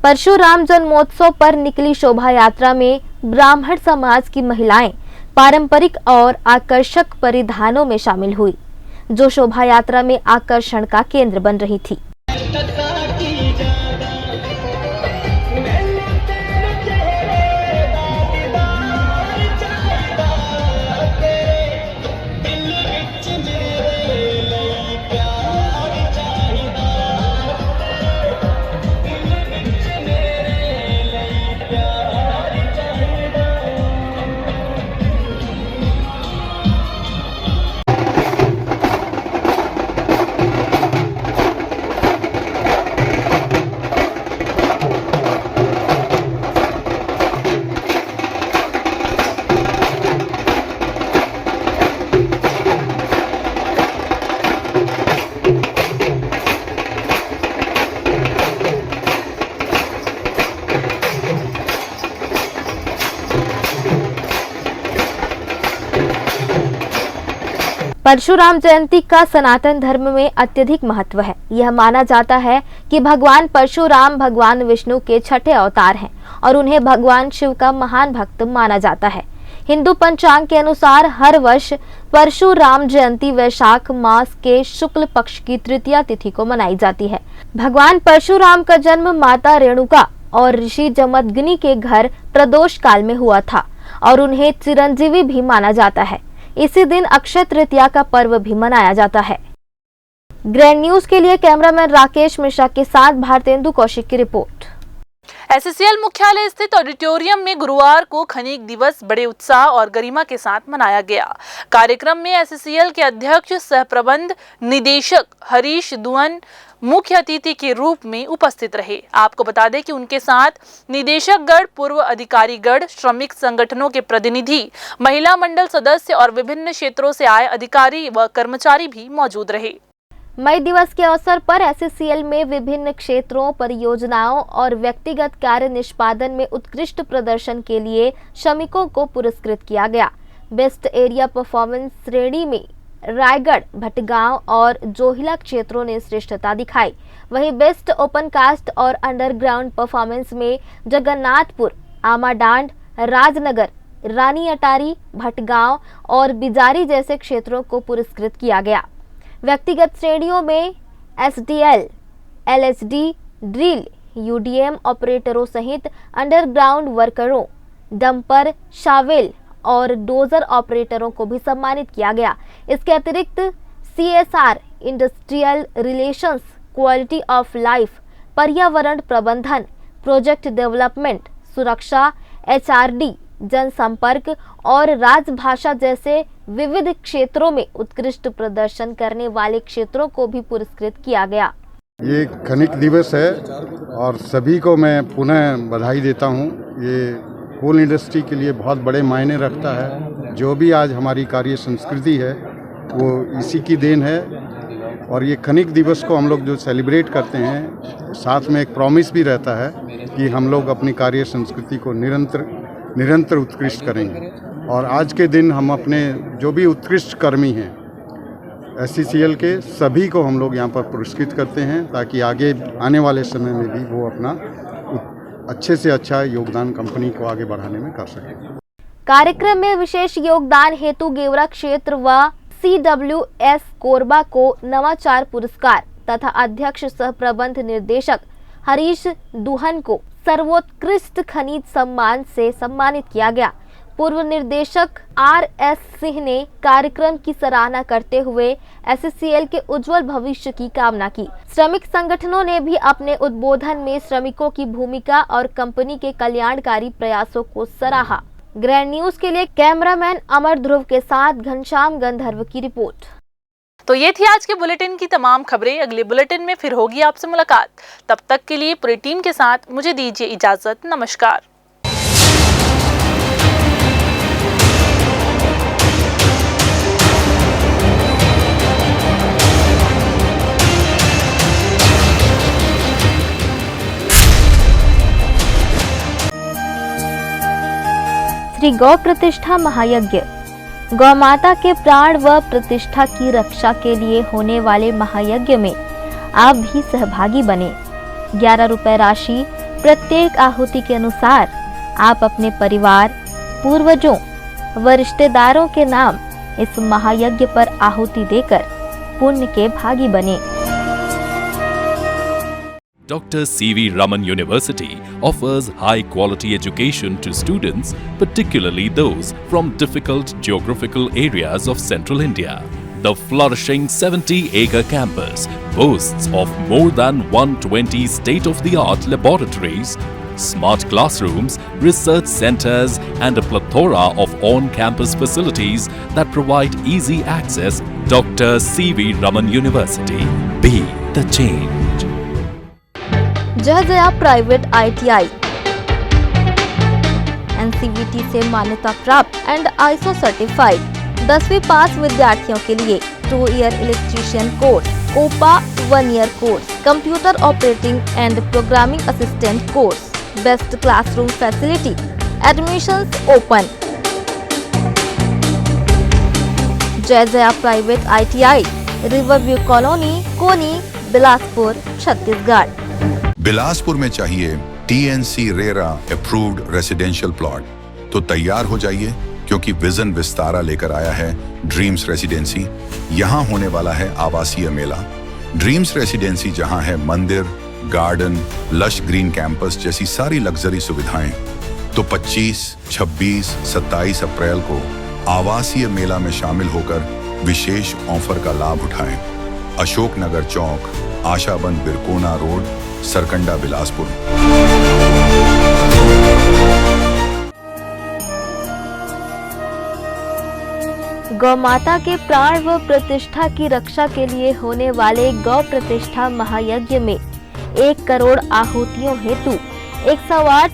परशुराम जन्मोत्सव पर निकली शोभा यात्रा में ब्राह्मण समाज की महिलाएं पारंपरिक और आकर्षक परिधानों में शामिल हुई, जो शोभा यात्रा में आकर्षण का केंद्र बन रही थी। परशुराम जयंती का सनातन धर्म में अत्यधिक महत्व है। यह माना जाता है कि भगवान परशुराम भगवान विष्णु के छठे अवतार हैं और उन्हें भगवान शिव का महान भक्त माना जाता है। हिंदू पंचांग के अनुसार हर वर्ष परशुराम जयंती वैशाख मास के शुक्ल पक्ष की तृतीया तिथि को मनाई जाती है। भगवान परशुराम का जन्म माता रेणुका और ऋषि जमदग्नि के घर प्रदोष काल में हुआ था और उन्हें चिरंजीवी भी माना जाता है। इसी दिन अक्षय तृतीया का पर्व भी मनाया जाता है। ग्रैंड न्यूज के लिए कैमरामैन राकेश मिश्रा के साथ भारतेंदु कौशिक की रिपोर्ट। एससीएल मुख्यालय स्थित ऑडिटोरियम में गुरुवार को खनिक दिवस बड़े उत्साह और गरिमा के साथ मनाया गया। कार्यक्रम में एससीएल के अध्यक्ष सह प्रबंध निदेशक हरीश दुअन मुख्य अतिथि के रूप में उपस्थित रहे। आपको बता दें कि उनके साथ निदेशकगण, पूर्व अधिकारीगण, श्रमिक संगठनों के प्रतिनिधि, महिला मंडल सदस्य और विभिन्न क्षेत्रों से आए अधिकारी व कर्मचारी भी मौजूद रहे। मई दिवस के अवसर पर एससीएल में विभिन्न क्षेत्रों, परियोजनाओं और व्यक्तिगत कार्य निष्पादन में उत्कृष्ट प्रदर्शन के लिए श्रमिकों को पुरस्कृत किया गया। बेस्ट एरिया परफॉर्मेंस श्रेणी में रायगढ़, भटगांव और जोहिला क्षेत्रों ने श्रेष्ठता दिखाई। वहीं बेस्ट ओपन कास्ट और अंडरग्राउंड परफॉर्मेंस में जगन्नाथपुर, आमाडांड, राजनगर, रानी अटारी, भटगांव और बिजारी जैसे क्षेत्रों को पुरस्कृत किया गया। व्यक्तिगत श्रेणियों में SDL, LHD, ड्रिल, UDM ऑपरेटरों सहित अंडरग्राउंड वर्करों, डंपर, शावेल और डोजर ऑपरेटरों को भी सम्मानित किया गया। इसके अतिरिक्त CSR, industrial relations, quality of life, पर्यावरण प्रबंधन, प्रोजेक्ट डेवलपमेंट, सुरक्षा, HRD, जनसंपर्क और राजभाषा जैसे विविध क्षेत्रों में उत्कृष्ट प्रदर्शन करने वाले क्षेत्रों को भी पुरस्कृत किया गया। ये खनिक दिवस है और सभी को मैं पुनः बधाई देता हूँ। ये कोल इंडस्ट्री के लिए बहुत बड़े मायने रखता है। जो भी आज हमारी कार्य संस्कृति है वो इसी की देन है। और ये खनिक दिवस को हम लोग जो सेलिब्रेट करते हैं, साथ में एक प्रॉमिस भी रहता है कि हम लोग अपनी कार्य संस्कृति को निरंतर उत्कृष्ट करेंगे। और आज के दिन हम अपने जो भी उत्कृष्ट कर्मी हैं SCCL के सभी को हम लोग यहाँ पर पुरस्कृत करते हैं, ताकि आगे आने वाले समय में भी वो अपना अच्छे से अच्छा योगदान कंपनी को आगे बढ़ाने में कर सकें। कार्यक्रम में विशेष योगदान हेतु गेवरा क्षेत्र व CWS कोरबा को नवाचार पुरस्कार तथा अध्यक्ष सह प्रबंध निर्देशक हरीश दुहन को सर्वोत्कृष्ट खनिज सम्मान से सम्मानित किया गया। पूर्व निर्देशक RS सिंह ने कार्यक्रम की सराहना करते हुए SCCL के उज्जवल भविष्य की कामना की। श्रमिक संगठनों ने भी अपने उद्बोधन में श्रमिकों की भूमिका और कंपनी के कल्याणकारी प्रयासों को सराहा। ग्रैंड न्यूज के लिए कैमरामैन अमर ध्रुव के साथ घनश्याम गंधर्व की रिपोर्ट। तो ये थी आज के बुलेटिन की तमाम खबरें। अगले बुलेटिन में फिर होगी आपसे मुलाकात। तब तक के लिए पूरी टीम के साथ मुझे दीजिए इजाजत। नमस्कार। श्री गौ प्रतिष्ठा महायज्ञ। गौ माता के प्राण व प्रतिष्ठा की रक्षा के लिए होने वाले महायज्ञ में आप भी सहभागी बने। 11 रुपए राशि प्रत्येक आहुति के अनुसार आप अपने परिवार, पूर्वजों व रिश्तेदारों के नाम इस महायज्ञ पर आहुति देकर पुण्य के भागी बने। Dr. C.V. Raman University offers high-quality education to students, particularly those from difficult geographical areas of Central India. The flourishing 70-acre campus boasts of more than 120 state-of-the-art laboratories, smart classrooms, research centers, and a plethora of on-campus facilities that provide easy access. Dr. C.V. Raman University. Be the change. Jaya private ITI NCVT से मान्यता प्राप्त एंड ISO सर्टिफाइड 10वीं पास विद्यार्थियों के लिए 2 year electrician course, OPA 1 year course, computer operating and programming assistant course, best classroom facility, admissions open. Jaya private ITI, Riverview colony, Koni, Bilaspur, Chhattisgarh. Bilaspur में चाहिए TNC RERA approved residential plot तो तैयार हो जाइए, क्योंकि विजन विस्तारा लेकर आया है ड्रीम्स रेसिडेंसी। यहाँ होने वाला है आवासीय मेला। ड्रीम्स रेसिडेंसी जहाँ है मंदिर, गार्डन, लश ग्रीन कैंपस जैसी सारी लग्जरी सुविधाएं। तो 25, 26, 27 अप्रैल को आवासीय मेला में शामिल होकर विशेष ऑफर का लाभ उठाएं। अशोक नगर चौक, आशाबंद बिरकोना रोड, सरकंडा, बिलासपुर। गौ माता के प्राण व प्रतिष्ठा की रक्षा के लिए होने वाले गौ प्रतिष्ठा महायज्ञ में 1 करोड़ आहुतियों हेतु 108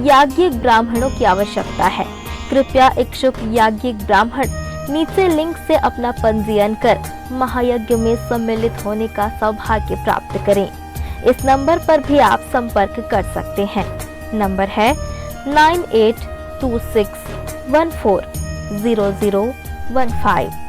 याज्ञिक ब्राह्मणों की आवश्यकता है। कृपया इच्छुक याज्ञिक ब्राह्मण नीचे लिंक से अपना पंजीयन कर महायज्ञ में सम्मिलित होने का सौभाग्य प्राप्त करें। इस नंबर पर भी आप संपर्क कर सकते हैं। नंबर है 9826140015।